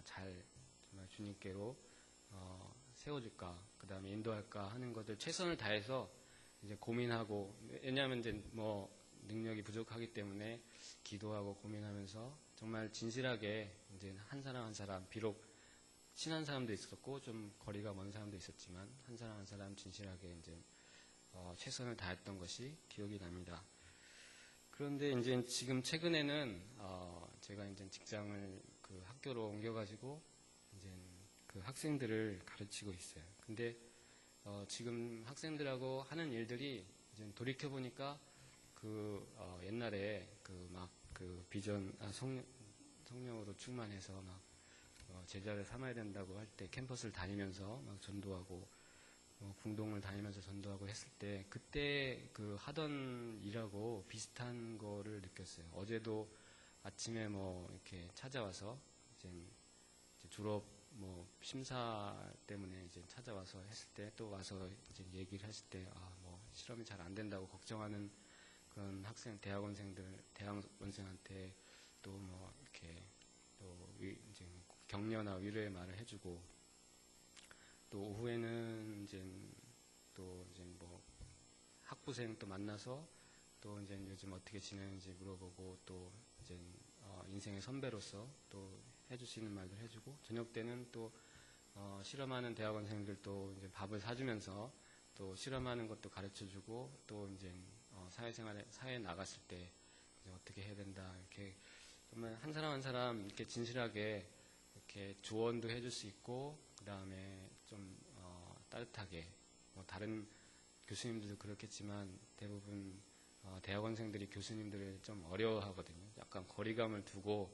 잘 정말 주님께로 세워줄까 그 다음에 인도할까 하는 것들 최선을 다해서 이제 고민하고 왜냐하면 이제 뭐 능력이 부족하기 때문에 기도하고 고민하면서 정말 진실하게 이제 한 사람 비록 친한 사람도 있었고 좀 거리가 먼 사람도 있었지만 한 사람 진실하게 이제 최선을 다했던 것이 기억이 납니다. 그런데 이제 지금 최근에는 제가 이제 직장을 그 학교로 옮겨가지고 이제 그 학생들을 가르치고 있어요. 근데 지금 학생들하고 하는 일들이 이제 돌이켜 보니까 옛날에 그 비전 성령으로 충만해서 막 제자를 삼아야 된다고 할 때 캠퍼스를 다니면서 막 전도하고 궁동을 다니면서 전도하고 했을 때 그때 그 하던 일하고 비슷한 거를 느꼈어요. 어제도 아침에 뭐 이렇게 찾아와서 이제 졸업 뭐 심사 때문에 이제 찾아와서 했을 때 또 와서 이제 얘기를 했을 때 뭐 실험이 잘 안 된다고 걱정하는 그런 대학원생한테 또 뭐 이렇게 또 이제 격려나 위로의 말을 해주고, 또 오후에는 이제 또 이제 뭐 학부생 또 만나서 또 이제 요즘 어떻게 지내는지 물어보고, 또 이제 인생의 선배로서 또 해주시는 말도 해주고, 저녁 때는 또 실험하는 대학원생들 또 이제 밥을 사주면서 또 실험하는 것도 가르쳐주고, 또 이제 사회에 나갔을 때 이제 어떻게 해야 된다, 이렇게 정말 한 사람 한 사람 이렇게 진실하게 이렇게 조언도 해줄 수 있고, 그 다음에 좀 따뜻하게, 뭐 다른 교수님들도 그렇겠지만 대부분 대학원생들이 교수님들을 좀 어려워하거든요. 약간 거리감을 두고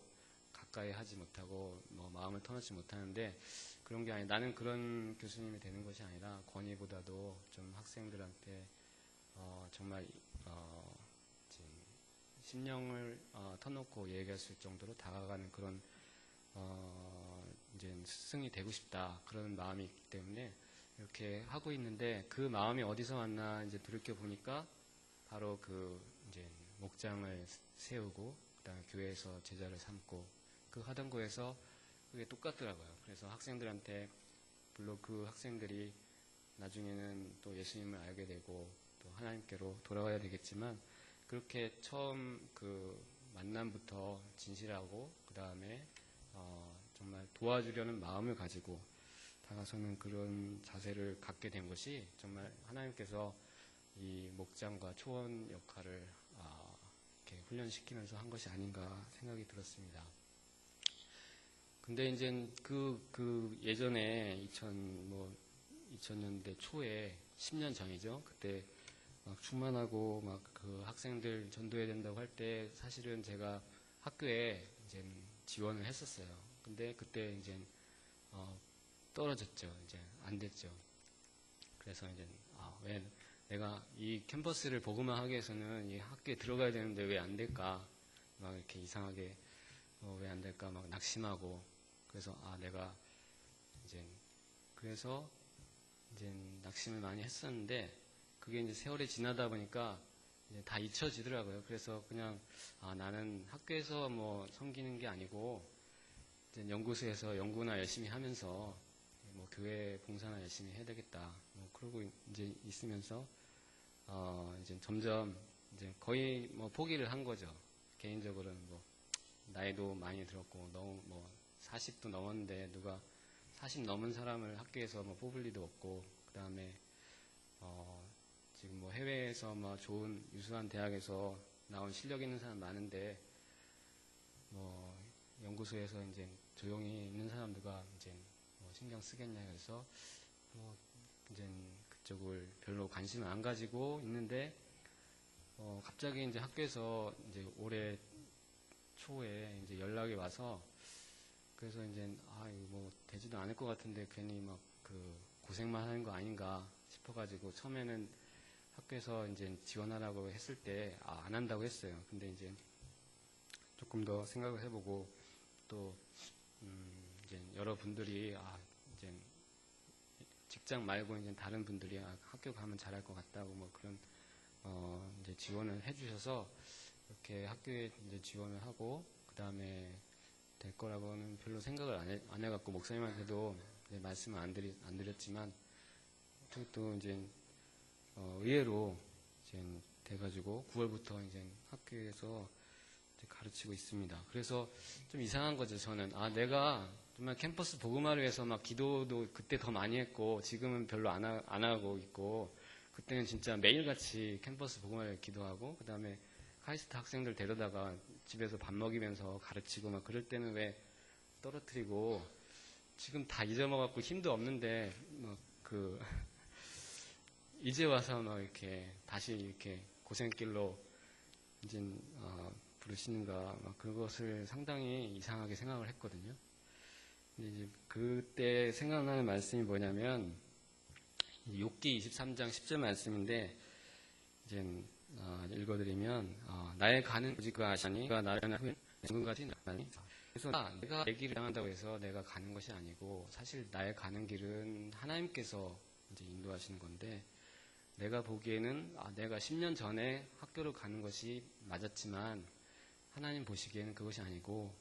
가까이 하지 못하고 뭐 마음을 터놓지 못하는데, 그런 게 아니라 나는 그런 교수님이 되는 것이 아니라 권위보다도 좀 학생들한테 정말 심령을 터놓고 얘기할 수 있을 정도로 다가가는 그런 이제 스승이 되고 싶다, 그런 마음이 있기 때문에 이렇게 하고 있는데, 그 마음이 어디서 왔나 이제 돌이켜 보니까 바로 그 이제 목장을 세우고 그다음에 교회에서 제자를 삼고 그 하던 거에서 그게 똑같더라고요. 그래서 학생들한테, 물론 그 학생들이 나중에는 또 예수님을 알게 되고 또 하나님께로 돌아가야 되겠지만, 그렇게 처음 그 만남부터 진실하고 그 다음에 정말 도와주려는 마음을 가지고 다가서는 그런 자세를 갖게 된 것이 정말 하나님께서 이 목장과 초원 역할을 이렇게 훈련시키면서 한 것이 아닌가 생각이 들었습니다. 근데 이제 그 예전에 2000년대 초에 10년 전이죠. 그때 막 충만하고 막 그 학생들 전도해야 된다고 할 때 사실은 제가 학교에 이제 지원을 했었어요. 근데 그때 이제 떨어졌죠. 이제 안 됐죠. 그래서 이제 왜 내가 이 캠퍼스를 복음화하기 위해서는 이 학교에 들어가야 되는데 왜 안 될까? 막 이렇게 이상하게 왜 안 될까? 막 낙심하고, 그래서 내가 이제 그래서 이제 낙심을 많이 했었는데, 그게 이제 세월이 지나다 보니까 이제 다 잊혀지더라고요. 그래서 그냥 나는 학교에서 뭐 섬기는 게 아니고 이제 연구소에서 연구나 열심히 하면서 뭐 교회 봉사나 열심히 해야 되겠다. 뭐 그러고 이제 있으면서 이제 점점 이제 거의 뭐 포기를 한 거죠. 개인적으로는 뭐 나이도 많이 들었고 너무 뭐 40도 넘었는데 누가 40 넘은 사람을 학교에서 뭐 뽑을 리도 없고, 그 다음에 지금 뭐 해외에서 뭐 좋은 유수한 대학에서 나온 실력 있는 사람 많은데 뭐 연구소에서 이제 조용히 있는 사람 누가 이제 뭐 신경 쓰겠냐 해서 뭐 이제 그쪽을 별로 관심을 안 가지고 있는데, 갑자기 이제 학교에서 이제 올해 초에 이제 연락이 와서, 그래서 이제 이거 뭐 되지도 않을 것 같은데 괜히 막 그 고생만 하는 거 아닌가 싶어가지고, 처음에는 학교에서 이제 지원하라고 했을 때 안 한다고 했어요. 근데 이제 조금 더 생각을 해보고 또 이제 여러분들이 이제 직장 말고 이제 다른 분들이 학교 가면 잘할 것 같다고 뭐 그런 이제 지원을 해주셔서 이렇게 학교에 이제 지원을 하고, 그 다음에 될 거라고는 별로 생각을 안 해갖고 목사님한테도 이제 말씀을 안 드렸지만, 또 이제 의외로 이제 돼가지고 9월부터 이제 학교에서 이제 가르치고 있습니다. 그래서 좀 이상한 거죠. 저는 내가 정말 캠퍼스 복음화를 위해서 막 기도도 그때 더 많이 했고 지금은 별로 안 하고 있고, 그때는 진짜 매일같이 캠퍼스 복음화를 기도하고, 그 다음에 카이스트 학생들 데려다가 집에서 밥 먹이면서 가르치고 막 그럴 때는 왜 떨어뜨리고, 지금 다 잊어먹었고 힘도 없는데 이제 와서 막 이렇게 다시 이렇게 고생길로 이제 부르시는가, 막 그것을 상당히 이상하게 생각을 했거든요. 근데 이제 그때 생각나는 말씀이 뭐냐면 욥기 23장 10절 말씀인데, 이제 읽어드리면 나의 가는 오직 그 아시니 그가 나를 후에 같이 나니 그래서 내가 내 길을 향한다고 해서 내가 가는 것이 아니고 사실 나의 가는 길은 하나님께서 이제 인도하시는 건데 내가 보기에는 내가 10년 전에 학교를 가는 것이 맞았지만 하나님 보시기에는 그것이 아니고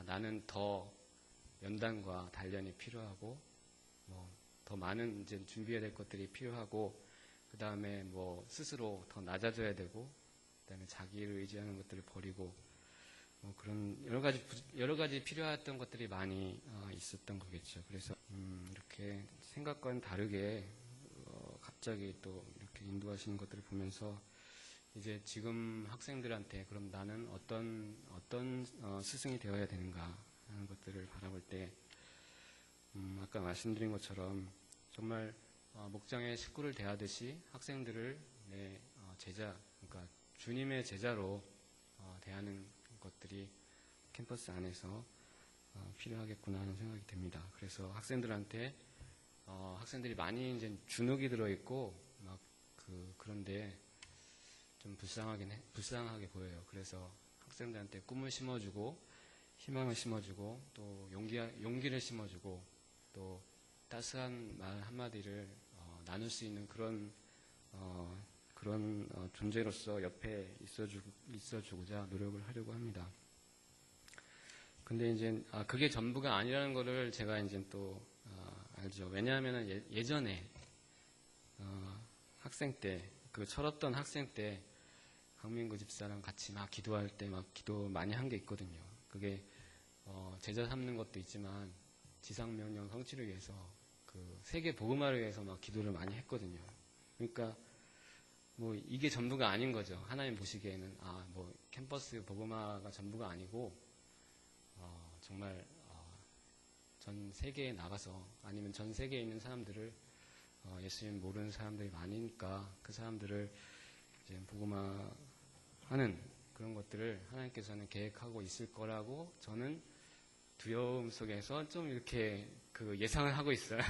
나는 더 연단과 단련이 필요하고 더 많은 이제 준비해야 될 것들이 필요하고 그 다음에 스스로 더 낮아져야 되고 그 다음에 자기를 의지하는 것들을 버리고 그런 여러 가지 필요했던 것들이 많이 있었던 거겠죠. 그래서 이렇게 생각과는 다르게 갑자기 또 이렇게 인도하시는 것들을 보면서 이제 지금 학생들한테 그럼 나는 어떤 스승이 되어야 되는가 하는 것들을 바라볼 때 아까 말씀드린 것처럼 정말 목장의 식구를 대하듯이 학생들을 내 제자, 그러니까 주님의 제자로 대하는 것들이 캠퍼스 안에서 필요하겠구나 하는 생각이 듭니다. 그래서 학생들한테 학생들이 많이 이제 주눅이 들어있고 그런데 좀 불쌍하게 보여요. 그래서 학생들한테 꿈을 심어주고 희망을 심어주고 또 용기를 심어주고 또 따스한 말 한마디를 나눌 수 있는 그런 존재로서 옆에 있어주고자 노력을 하려고 합니다. 근데 이제 그게 전부가 아니라는 거를 제가 이제 또 알죠. 왜냐하면 예전에 학생 때 그 철없던 학생 때 강민구 집사랑 같이 막 기도할 때 막 기도 많이 한 게 있거든요. 그게 제자 삼는 것도 있지만 지상명령 성취를 위해서 그 세계 복음화를 위해서 막 기도를 많이 했거든요. 그러니까 이게 전부가 아닌 거죠. 하나님 보시기에는 캠퍼스 복음화가 전부가 아니고 정말 전 세계에 나가서 아니면 전 세계에 있는 사람들을 예수님 모르는 사람들이 많으니까 그 사람들을 이제 복음화하는 그런 것들을 하나님께서는 계획하고 있을 거라고 저는 두려움 속에서 좀 이렇게 예상을 하고 있어요.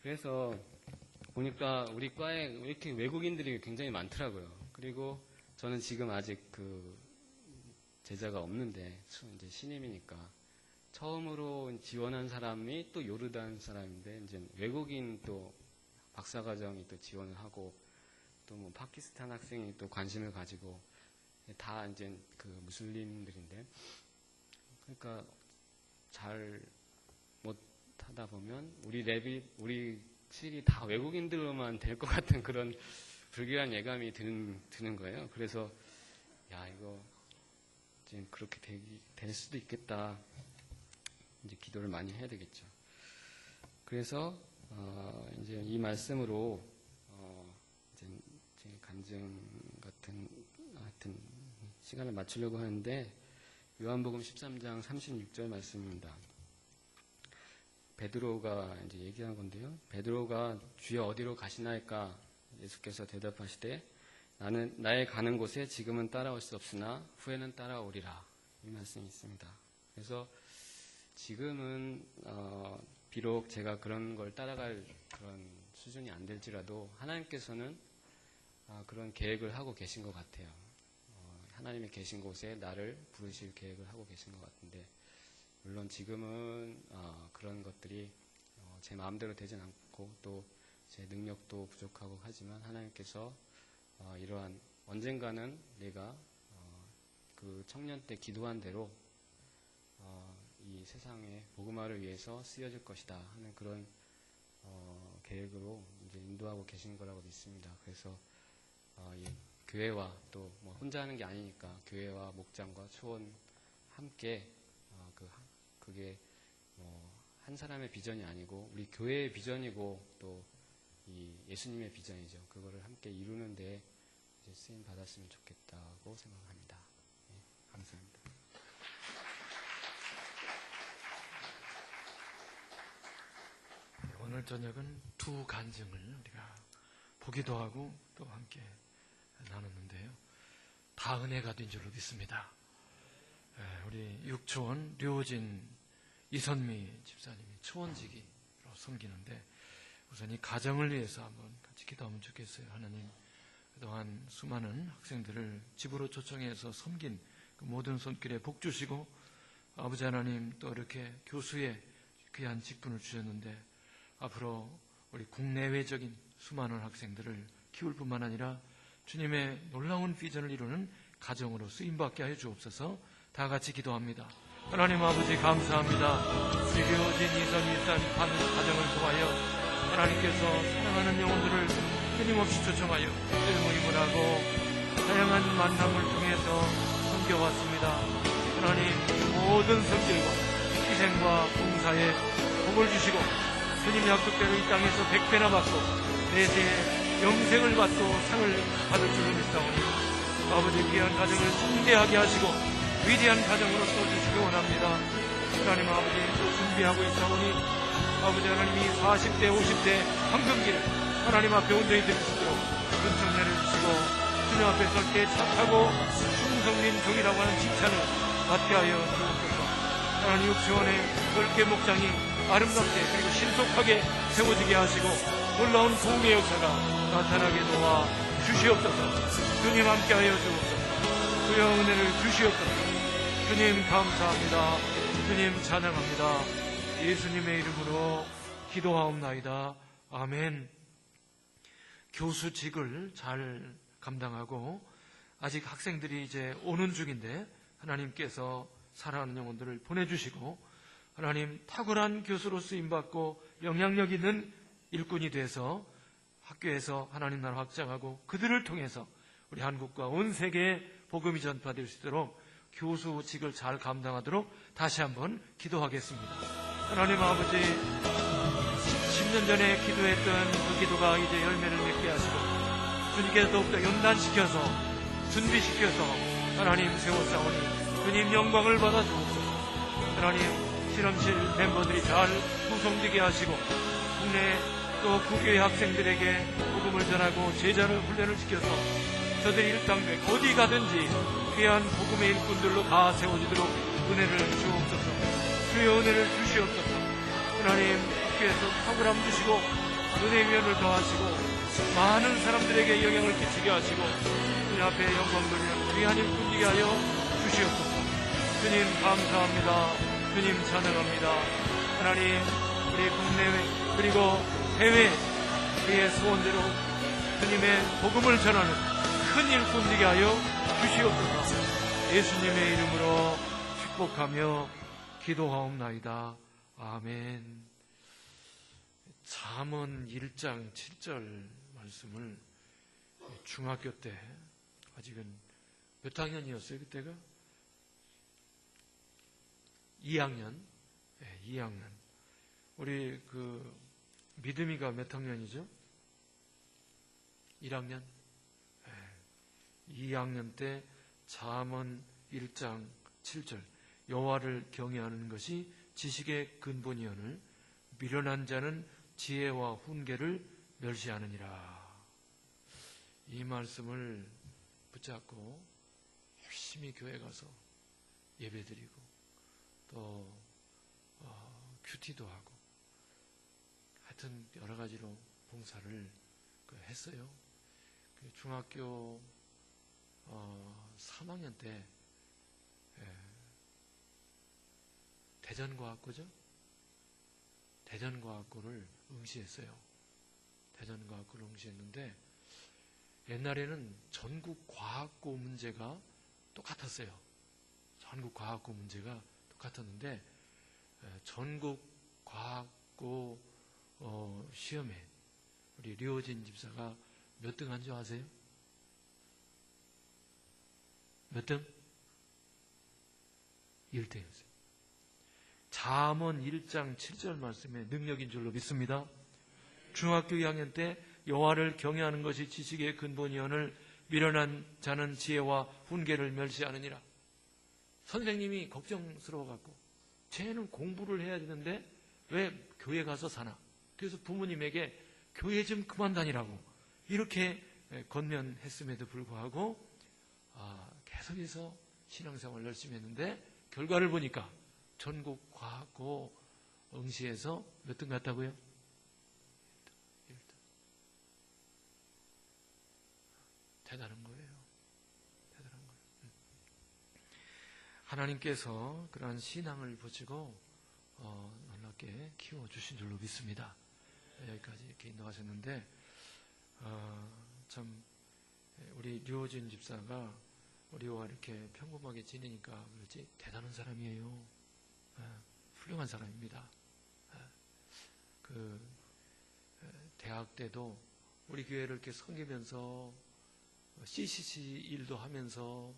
그래서 보니까 우리 과에 이렇게 외국인들이 굉장히 많더라고요. 그리고 저는 지금 아직 제자가 없는데 이제 신임이니까 처음으로 지원한 사람이 또 요르단 사람인데 이제 외국인 또 박사과정이 또 지원을 하고 또 파키스탄 학생이 또 관심을 가지고 다 이제 무슬림들인데 그러니까 잘 못하다 보면 우리 실이 다 외국인들로만 될 것 같은 그런 불길한 예감이 드는 거예요. 그래서 이거 이제 그렇게 될 수도 있겠다. 이제 기도를 많이 해야 되겠죠. 그래서 이제 이 말씀으로 이제 제 간증 같은 하여튼 시간을 맞추려고 하는데 요한복음 13장 36절 말씀입니다. 베드로가 이제 얘기한 건데요. 베드로가 주여 어디로 가시나이까? 예수께서 대답하시되 나는 나의 가는 곳에 지금은 따라올 수 없으나 후에는 따라오리라. 이 말씀이 있습니다. 그래서 지금은 비록 제가 그런 걸 따라갈 그런 수준이 안 될지라도 하나님께서는 그런 계획을 하고 계신 것 같아요. 하나님이 계신 곳에 나를 부르실 계획을 하고 계신 것 같은데 물론 지금은 그런 것들이 제 마음대로 되진 않고 또 제 능력도 부족하고 하지만 하나님께서 이러한 언젠가는 내가 그 청년 때 기도한 대로 이 세상의 복음화를 위해서 쓰여질 것이다 하는 그런 계획으로 이제 인도하고 계신 거라고 믿습니다. 그래서 이 교회와 또 혼자 하는 게 아니니까 교회와 목장과 초원 함께 그게 한 사람의 비전이 아니고 우리 교회의 비전이고 또 이 예수님의 비전이죠. 그거를 함께 이루는데 이제 쓰임 받았으면 좋겠다고 생각합니다. 네, 감사합니다. 오늘 저녁은 두 간증을 우리가 보기도 하고 또 함께 나눴는데요. 다 은혜가 된 줄로 믿습니다. 우리 육초원 류호진 이선미 집사님이 초원지기로 섬기는데 우선 이 가정을 위해서 한번 같이 기도하면 좋겠어요. 하나님 그동안 수많은 학생들을 집으로 초청해서 섬긴 그 모든 손길에 복 주시고 아버지 하나님 또 이렇게 교수의 귀한 직분을 주셨는데 앞으로 우리 국내외적인 수많은 학생들을 키울 뿐만 아니라 주님의 놀라운 비전을 이루는 가정으로 쓰임받게 하여 주옵소서. 다 같이 기도합니다. 하나님 아버지 감사합니다. 우리 류호진 이선 일산 가정을 통하여 하나님께서 사랑하는 영혼들을 끊임없이 초청하여 일모임을 하고 다양한 만남을 통해서 섬겨왔습니다. 하나님 모든 성질과 희생과 봉사에 복을 주시고 주님 약속대로 이 땅에서 100배나 받고 내세에 영생을 받고 상을 받을 줄로 믿사오니 아버지 귀한 가정을 성대하게 하시고 위대한 가정으로 써주시기 원합니다. 하나님 아버지 또 준비하고 있사오니 아버지 하나님이 40대 50대 황금기를 하나님 앞에 온전히 드릴 수 있도록 은총 내려주시고 주님 앞에 설 때 착하고 충성된 종이라고 하는 칭찬을 받게 하여 주옵소서. 하나님 육체원의 넓게 목장이 아름답게 그리고 신속하게 세워지게 하시고 놀라운 도움의 역사가 나타나게 도와 주시옵소서. 주님 함께하여 주옵소서. 주여 은혜를 주시옵소서. 주님 감사합니다. 주님 찬양합니다. 예수님의 이름으로 기도하옵나이다. 아멘. 교수직을 잘 감당하고 아직 학생들이 이제 오는 중인데 하나님께서 사랑하는 영혼들을 보내주시고 하나님 탁월한 교수로 쓰임받고 영향력 있는 일꾼이 돼서 학교에서 하나님 나라 확장하고 그들을 통해서 우리 한국과 온 세계에 복음이 전파될 수 있도록 교수직을 잘 감당하도록 다시 한번 기도하겠습니다. 하나님 아버지 10년 전에 기도했던 그 기도가 이제 열매를 맺게 하시고 주님께서 더욱더 연단시켜서 준비시켜서 하나님 세워싸우니 주님 영광을 받아 주옵소서. 하나님 실험실 멤버들이 잘 구성되게 하시고 국내 또 국외 학생들에게 복음을 전하고 제자를 훈련을 시켜서 저들이 일당백 어디 가든지 귀한 복음의 일꾼들로 다 세워지도록 은혜를 주옵소서. 주의 은혜를 주시옵소서. 하나님 학교에서 탁월함 주시고 은혜의 면을 더하시고 많은 사람들에게 영향을 끼치게 하시고 주님 앞에 영광 돌리는 귀한 일꾼 되게 하여 주시옵소서. 주님 감사합니다. 주님 찬양합니다. 하나님 우리 국내외 그리고 해외 우리의 소원대로 주님의 복음을 전하는 큰 일꾼 되게 하여 주시옵소서. 예수님의 이름으로 축복하며 기도하옵나이다. 아멘. 잠언 1장 7절 말씀을 중학교 때 아직은 몇 학년이었어요 그때가? 2학년. 네, 2학년. 우리 그 믿음이가 몇 학년이죠? 1학년? 네, 2학년 때 잠언 1장 7절 여호와를 경외하는 것이 지식의 근본이오늘 미련한 자는 지혜와 훈계를 멸시하느니라. 이 말씀을 붙잡고 열심히 교회 가서 예배드리고 또 큐티도 하고 하여튼 여러 가지로 봉사를 했어요. 중학교 3학년 때 대전과학고죠. 대전과학고를 응시했어요. 대전과학고를 응시했는데 옛날에는 전국과학고 문제가 똑같았어요. 전국과학고 문제가 똑같았는데 전국과학고 시험에 우리 류호진 집사가 몇 등 한 줄 아세요? 몇 등? 1등이었어요. 잠언 1장 7절 말씀의 능력인 줄로 믿습니다. 중학교 2학년 때 여호와를 경외하는 것이 지식의 근본이오늘 미련한 자는 지혜와 훈계를 멸시하느니라. 선생님이 걱정스러워갖고 쟤는 공부를 해야 되는데 왜 교회 가서 사나? 그래서 부모님에게 교회 좀 그만 다니라고 이렇게 권면했음에도 불구하고 계속해서 신앙생활을 열심히 했는데 결과를 보니까 전국과학고 응시에서 몇 등 갔다고요? 1등. 대단한 거예요. 대단한 거예요. 하나님께서 그러한 신앙을 보시고 놀랍게 키워주신 줄로 믿습니다. 여기까지 이렇게 인도하셨는데 참 우리 류호진 집사가 우리와 이렇게 평범하게 지내니까 그렇지 대단한 사람이에요. 훌륭한 사람입니다. 대학 때도 우리 교회를 이렇게 섬기면서 CCC 일도 하면서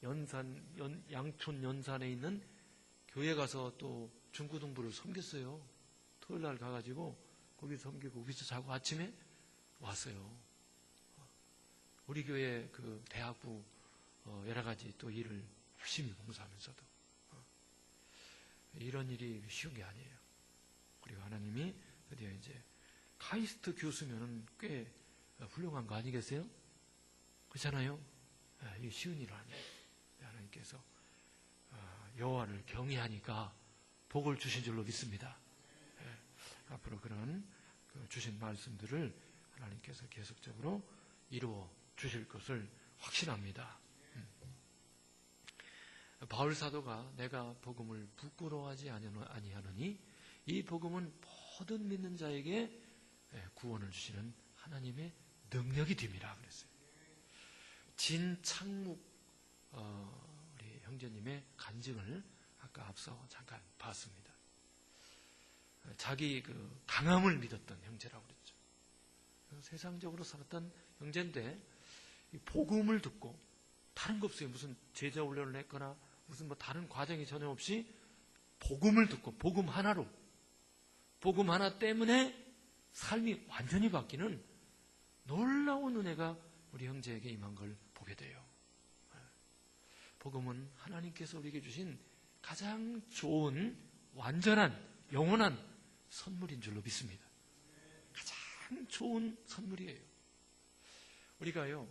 양촌 연산에 있는 교회 가서 또 중고등부를 섬겼어요. 토요일 날 가가지고 거기 섬기고 거기서 자고 아침에 왔어요. 우리 교회 그 대학부 여러 가지 또 일을 열심히 봉사하면서도 이런 일이 쉬운 게 아니에요. 그리고 하나님이 드디어 이제 카이스트 교수면은 꽤 훌륭한 거 아니겠어요? 그렇잖아요? 이게 쉬운 일 아니에요. 하나님께서 여호와를 경외하니까 복을 주신 줄로 믿습니다. 앞으로 그런 주신 말씀들을 하나님께서 계속적으로 이루어 주실 것을 확신합니다. 바울 사도가 내가 복음을 부끄러워하지 아니하노니 이 복음은 모든 믿는 자에게 구원을 주시는 하나님의 능력이 됨이라 그랬어요. 진창묵 우리 형제님의 간증을 아까 앞서 잠깐 봤습니다. 자기 그 강함을 믿었던 형제라고 그랬죠. 세상적으로 살았던 형제인데 복음을 듣고 다른 거 없어요. 무슨 제자 훈련을 했거나 무슨 뭐 다른 과정이 전혀 없이 복음을 듣고 복음 하나로 복음 하나 때문에 삶이 완전히 바뀌는 놀라운 은혜가 우리 형제에게 임한 걸 보게 돼요. 복음은 하나님께서 우리에게 주신 가장 좋은 완전한 영원한 선물인 줄로 믿습니다. 가장 좋은 선물이에요. 우리가요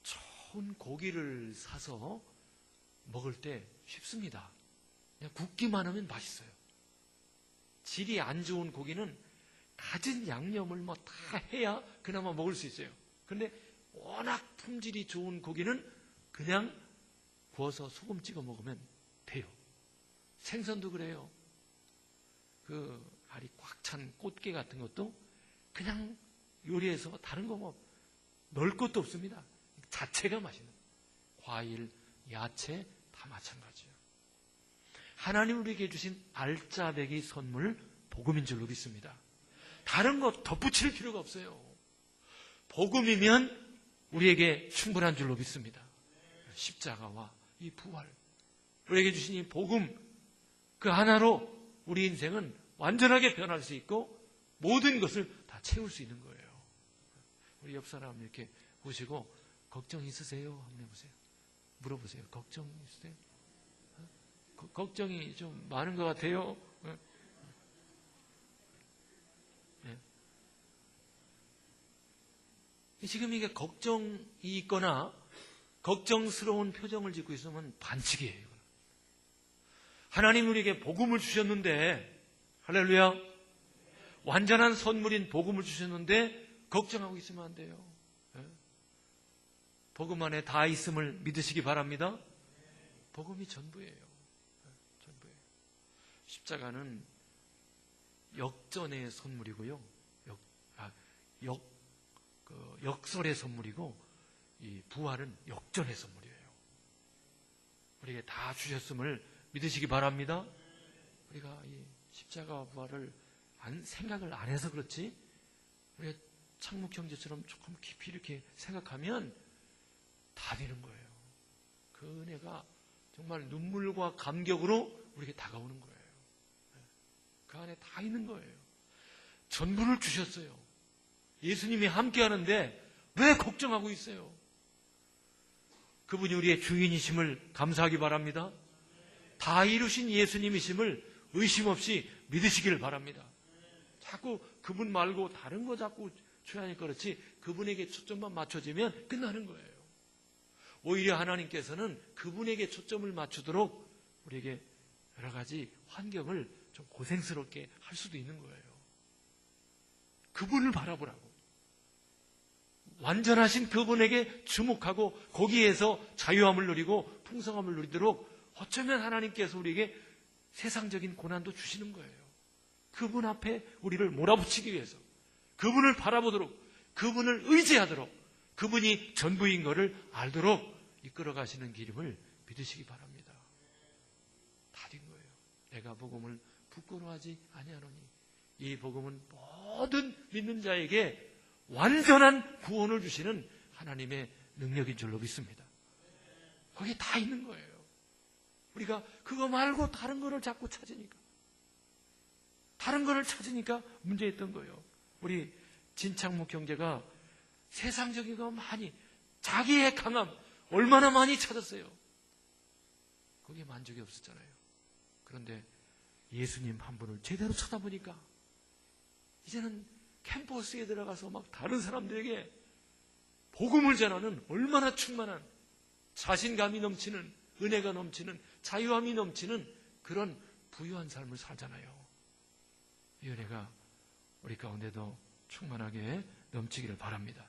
좋은 고기를 사서 먹을 때 쉽습니다. 그냥 굽기만 하면 맛있어요. 질이 안 좋은 고기는 갖은 양념을 뭐 다 해야 그나마 먹을 수 있어요. 그런데 워낙 품질이 좋은 고기는 그냥 구워서 소금 찍어 먹으면 돼요. 생선도 그래요. 그 알이 꽉 찬 꽃게 같은 것도 그냥 요리해서 다른 거 뭐 넣을 것도 없습니다. 자체가 맛있는 과일, 야채 다 마찬가지예요. 하나님 우리에게 주신 알짜배기 선물 복음인 줄로 믿습니다. 다른 거 덧붙일 필요가 없어요. 복음이면 우리에게 충분한 줄로 믿습니다. 십자가와 이 부활, 우리에게 주신 이 복음 그 하나로 우리 인생은 완전하게 변할 수 있고 모든 것을 다 채울 수 있는 거예요. 우리 옆 사람 이렇게 보시고 걱정 있으세요? 한번 해보세요. 물어보세요. 걱정 있으세요? 걱정이 좀 많은 것 같아요. 지금 이게 걱정이 있거나 걱정스러운 표정을 짓고 있으면 반칙이에요. 하나님 우리에게 복음을 주셨는데, 할렐루야, 완전한 선물인 복음을 주셨는데 걱정하고 있으면 안 돼요. 복음 안에 다 있음을 믿으시기 바랍니다. 복음이 전부예요. 전부예요. 십자가는 역전의 선물이고요. 역설의 선물이고, 이 부활은 역전의 선물이에요. 우리에게 다 주셨음을 믿으시기 바랍니다. 우리가 이 십자가와 부활을 생각을 안 해서 그렇지, 우리가 창묵 형제처럼 조금 깊이 이렇게 생각하면 다 되는 거예요. 그 은혜가 정말 눈물과 감격으로 우리에게 다가오는 거예요. 그 안에 다 있는 거예요. 전부를 주셨어요. 예수님이 함께 하는데 왜 걱정하고 있어요? 그분이 우리의 주인이심을 감사하기 바랍니다. 다 이루신 예수님이심을 의심 없이 믿으시기를 바랍니다. 자꾸 그분 말고 다른 거 자꾸 취하니까 그렇지, 그분에게 초점만 맞춰지면 끝나는 거예요. 오히려 하나님께서는 그분에게 초점을 맞추도록 우리에게 여러 가지 환경을 좀 고생스럽게 할 수도 있는 거예요. 그분을 바라보라고. 완전하신 그분에게 주목하고 거기에서 자유함을 누리고 풍성함을 누리도록 어쩌면 하나님께서 우리에게 세상적인 고난도 주시는 거예요. 그분 앞에 우리를 몰아붙이기 위해서, 그분을 바라보도록, 그분을 의지하도록, 그분이 전부인 것을 알도록 이끌어 가시는 길임을 믿으시기 바랍니다. 다 된 거예요. 내가 복음을 부끄러워하지 아니하노니 이 복음은 모든 믿는 자에게 완전한 구원을 주시는 하나님의 능력인 줄로 믿습니다. 거기에 다 있는 거예요. 우리가 그거 말고 다른 거를 자꾸 찾으니까, 다른 거를 찾으니까 문제였던 거예요. 우리 진창목 형제가 세상적인 거 많이, 자기의 강함 얼마나 많이 찾았어요. 거기에 만족이 없었잖아요. 그런데 예수님 한 분을 제대로 쳐다보니까 이제는 캠퍼스에 들어가서 막 다른 사람들에게 복음을 전하는 얼마나 충만한, 자신감이 넘치는, 은혜가 넘치는, 자유함이 넘치는 그런 부유한 삶을 살잖아요. 이 은혜가 우리 가운데도 충만하게 넘치기를 바랍니다.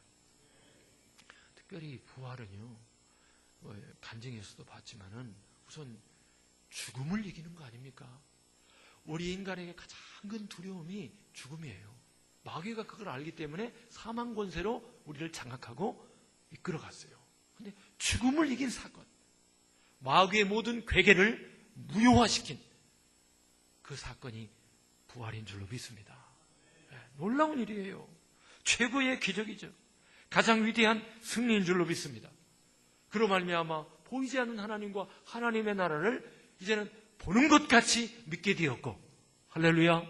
특별히 부활은요, 간증에서도 봤지만은 우선 죽음을 이기는 거 아닙니까? 우리 인간에게 가장 큰 두려움이 죽음이에요. 마귀가 그걸 알기 때문에 사망 권세로 우리를 장악하고 이끌어갔어요. 그런데 죽음을 이긴 사건, 마귀의 모든 괴계를 무효화시킨 그 사건이 부활인 줄로 믿습니다. 놀라운 일이에요. 최고의 기적이죠. 가장 위대한 승리인 줄로 믿습니다. 그로 말미암아 보이지 않는 하나님과 하나님의 나라를 이제는 보는 것 같이 믿게 되었고, 할렐루야,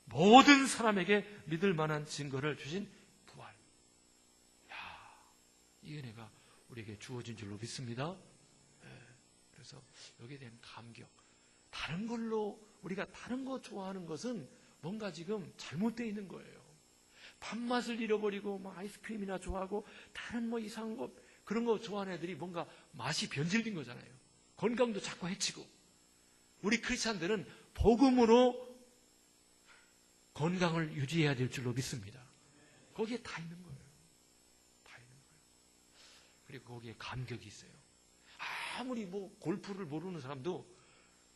모든 사람에게 믿을 만한 증거를 주신 부활. 이 은혜가 우리에게 주어진 줄로 믿습니다. 그래서 여기에 대한 감격, 다른 걸로 우리가 다른 거 좋아하는 것은 뭔가 지금 잘못되어 있는 거예요. 밥맛을 잃어버리고 뭐 아이스크림이나 좋아하고 다른 뭐 이상한 거, 그런 거 좋아하는 애들이 뭔가 맛이 변질된 거잖아요. 건강도 자꾸 해치고. 우리 크리스찬들은 복음으로 건강을 유지해야 될 줄로 믿습니다. 거기에 다 있는 거예요. 다 있는 거예요. 그리고 거기에 감격이 있어요. 아무리 뭐 골프를 모르는 사람도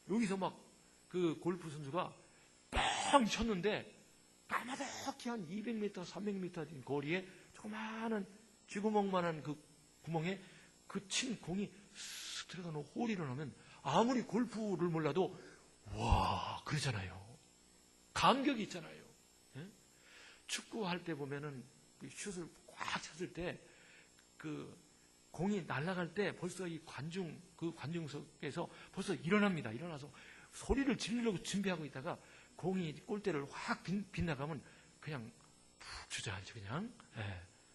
여기서 막 그 골프 선수가 뻥 쳤는데 까마득히 한 200m, 300m 된 거리에 조그마한 쥐구멍만한 그 구멍에 그 친 공이 쓱 들어가는 홀이 일어나면 아무리 골프를 몰라도 와 그러잖아요. 감격이 있잖아요. 예? 축구할 때 보면은 그 슛을 꽉 찼을 때 그 공이 날아갈 때 벌써 이 그 관중석에서 벌써 일어납니다. 일어나서 소리를 지르려고 준비하고 있다가 공이 골대를 확 빗나가면 그냥 푹 주저앉죠. 그냥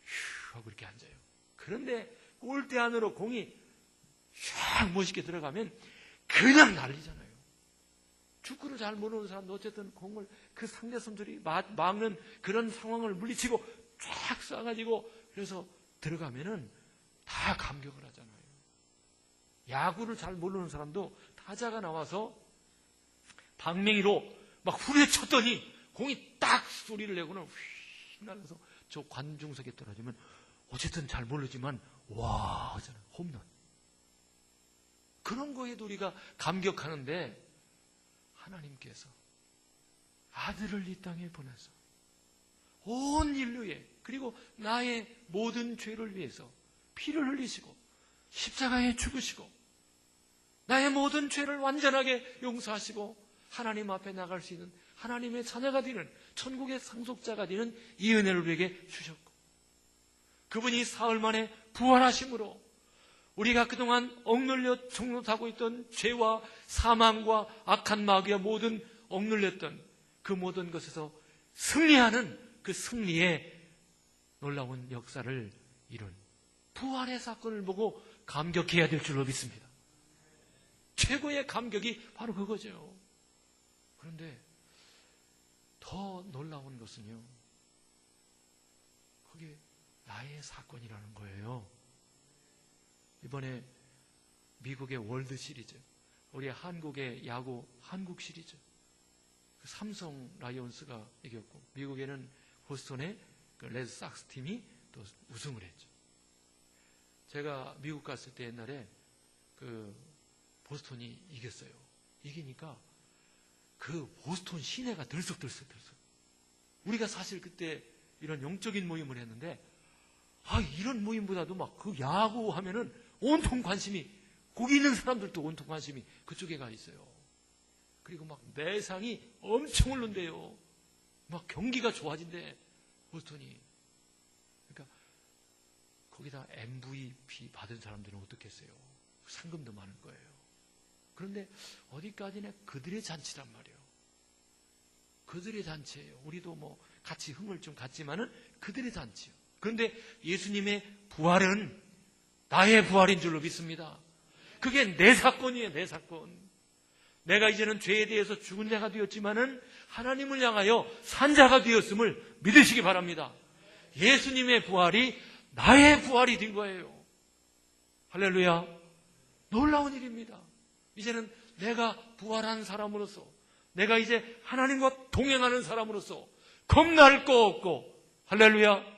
휴 하고 이렇게 앉아요. 그런데 골대 안으로 공이 샥 멋있게 들어가면 그냥 난리잖아요. 축구를 잘 모르는 사람도 어쨌든 공을 그 상대 선수들이 막는 그런 상황을 물리치고 쫙 쏴가지고 그래서 들어가면은 다 감격을 하잖아요. 야구를 잘 모르는 사람도 타자가 나와서 방맹이로 막 후려쳤더니 공이 딱 소리를 내고는 휙 날아서 저 관중석에 떨어지면 어쨌든 잘 모르지만 와 하잖아요. 홈런. 그런 거에도 우리가 감격하는데 하나님께서 아들을 이 땅에 보내서 온 인류에 그리고 나의 모든 죄를 위해서 피를 흘리시고 십자가에 죽으시고 나의 모든 죄를 완전하게 용서하시고 하나님 앞에 나갈 수 있는 하나님의 자녀가 되는 천국의 상속자가 되는 이 은혜를 우리에게 주셨고 그분이 사흘 만에 부활하심으로 우리가 그동안 억눌려 종노하고 있던 죄와 사망과 악한 마귀와 모든 억눌렸던 그 모든 것에서 승리하는 그 승리의 놀라운 역사를 이룬 부활의 사건을 보고 감격해야 될 줄로 믿습니다. 최고의 감격이 바로 그거죠. 그런데 더 놀라운 것은요, 그게 나의 사건이라는 거예요. 이번에 미국의 월드 시리즈, 우리 한국의 야구 한국 시리즈, 그 삼성 라이온스가 이겼고 미국에는 보스턴의 그 레드삭스 팀이 또 우승을 했죠. 제가 미국 갔을 때 옛날에 그 보스턴이 이겼어요. 이기니까 그 보스턴 시내가 들썩들썩. 우리가 사실 그때 이런 영적인 모임을 했는데, 이런 모임보다도 막 그 야구 하면은 온통 관심이, 거기 있는 사람들도 온통 관심이 그쪽에 가 있어요. 그리고 막 매상이 엄청 오른대요. 막 경기가 좋아진대, 보스턴이. 그러니까 거기다 MVP 받은 사람들은 어떻겠어요? 상금도 많을 거예요. 그런데 어디까지나 그들의 잔치란 말이에요. 그들의 잔치예요. 우리도 뭐 같이 흥을 좀 갖지만은 그들의 잔치요. 그런데 예수님의 부활은 나의 부활인 줄로 믿습니다. 그게 내 사건이에요, 내 사건. 내가 이제는 죄에 대해서 죽은 자가 되었지만은 하나님을 향하여 산 자가 되었음을 믿으시기 바랍니다. 예수님의 부활이 나의 부활이 된 거예요. 할렐루야. 놀라운 일입니다. 이제는 내가 부활한 사람으로서, 내가 이제 하나님과 동행하는 사람으로서 겁날 거 없고, 할렐루야,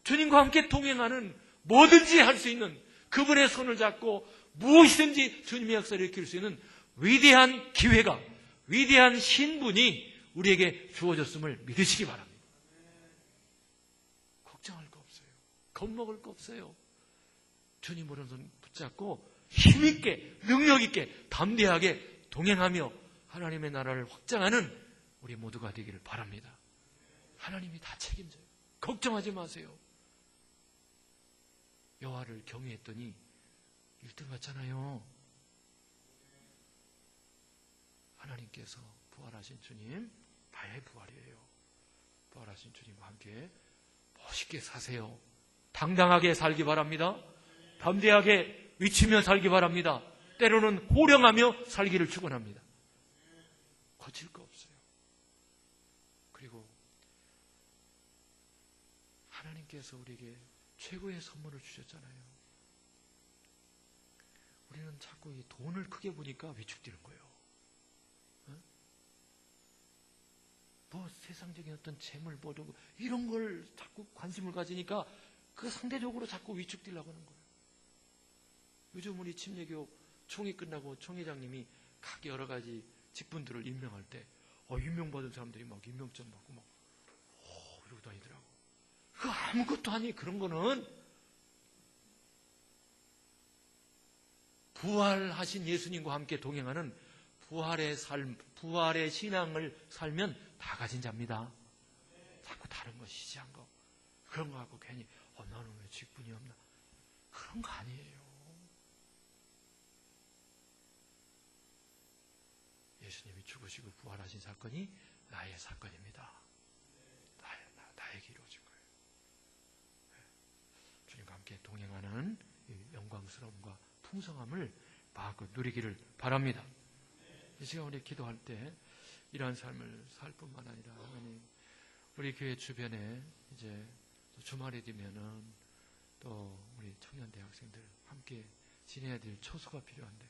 주님과 함께 동행하는, 뭐든지 할 수 있는 그분의 손을 잡고 무엇이든지 주님의 역사를 일으킬 수 있는 위대한 기회가, 위대한 신분이 우리에게 주어졌음을 믿으시기 바랍니다. 걱정할 거 없어요. 겁먹을 거 없어요. 주님 오른손 붙잡고 힘있게, 능력있게, 담대하게 동행하며 하나님의 나라를 확장하는 우리 모두가 되기를 바랍니다. 하나님이 다 책임져요. 걱정하지 마세요. 여호와를 경외했더니 1등 같잖아요. 하나님께서 부활하신 주님, 나의 부활이에요. 부활하신 주님과 함께 멋있게 사세요. 당당하게 살기 바랍니다. 담대하게 외치며 살기 바랍니다. 때로는 호령하며 살기를 축원합니다. 거칠 거 없어요. 그리고 하나님께서 우리에게 최고의 선물을 주셨잖아요. 우리는 자꾸 이 돈을 크게 보니까 위축되는 거예요. 뭐 세상적인 어떤 재물, 이런 걸 자꾸 관심을 가지니까 그 상대적으로 자꾸 위축되려고 하는 거예요. 요즘 우리 침례교 총회 끝나고 총회장님이 각 여러 가지 직분들을 임명할 때 임명받은 사람들이 막 임명장 받고 막 이러고 다니더라고. 그 아무것도 아니. 그런 거는 부활하신 예수님과 함께 동행하는 부활의 삶, 부활의 신앙을 살면 다 가진 자입니다. 자꾸 다른 거 시시한 거, 그런 거 갖고 괜히 나는 왜 직분이 없나, 그런 거 아니에요. 예수님이 죽으시고 부활하신 사건이 나의 사건입니다. 나에게 이루어진 거예요. 주님과 함께 동행하는 영광스러움과 풍성함을 마음껏 누리기를 바랍니다. 이 시간 우리 기도할 때 이러한 삶을 살 뿐만 아니라, 하나님, 우리 교회 주변에 이제 주말이 되면은 또 우리 청년 대학생들 함께 지내야 될 초소가 필요한데,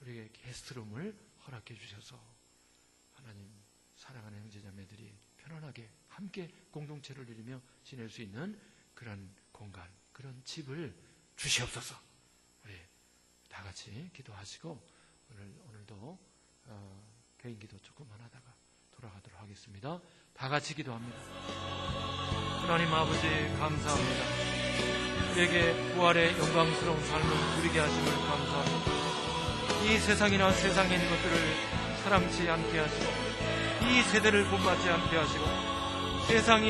우리에게 게스트룸을 허락해 주셔서 하나님, 사랑하는 형제자매들이 편안하게 함께 공동체를 누리며 지낼 수 있는 그런 공간, 그런 집을 주시옵소서. 우리 다 같이 기도하시고 오늘도 개인 기도 조금만 하다가 돌아가도록 하겠습니다. 다 같이 기도합니다. 하나님 아버지, 감사합니다. 우리에게 부활의 영광스러운 삶을 누리게 하심을 감사합니다. 이 세상이나 세상에 있는 것들을 사랑치 않게 하시고, 이 세대를 본받지 않게 하시고, 세상이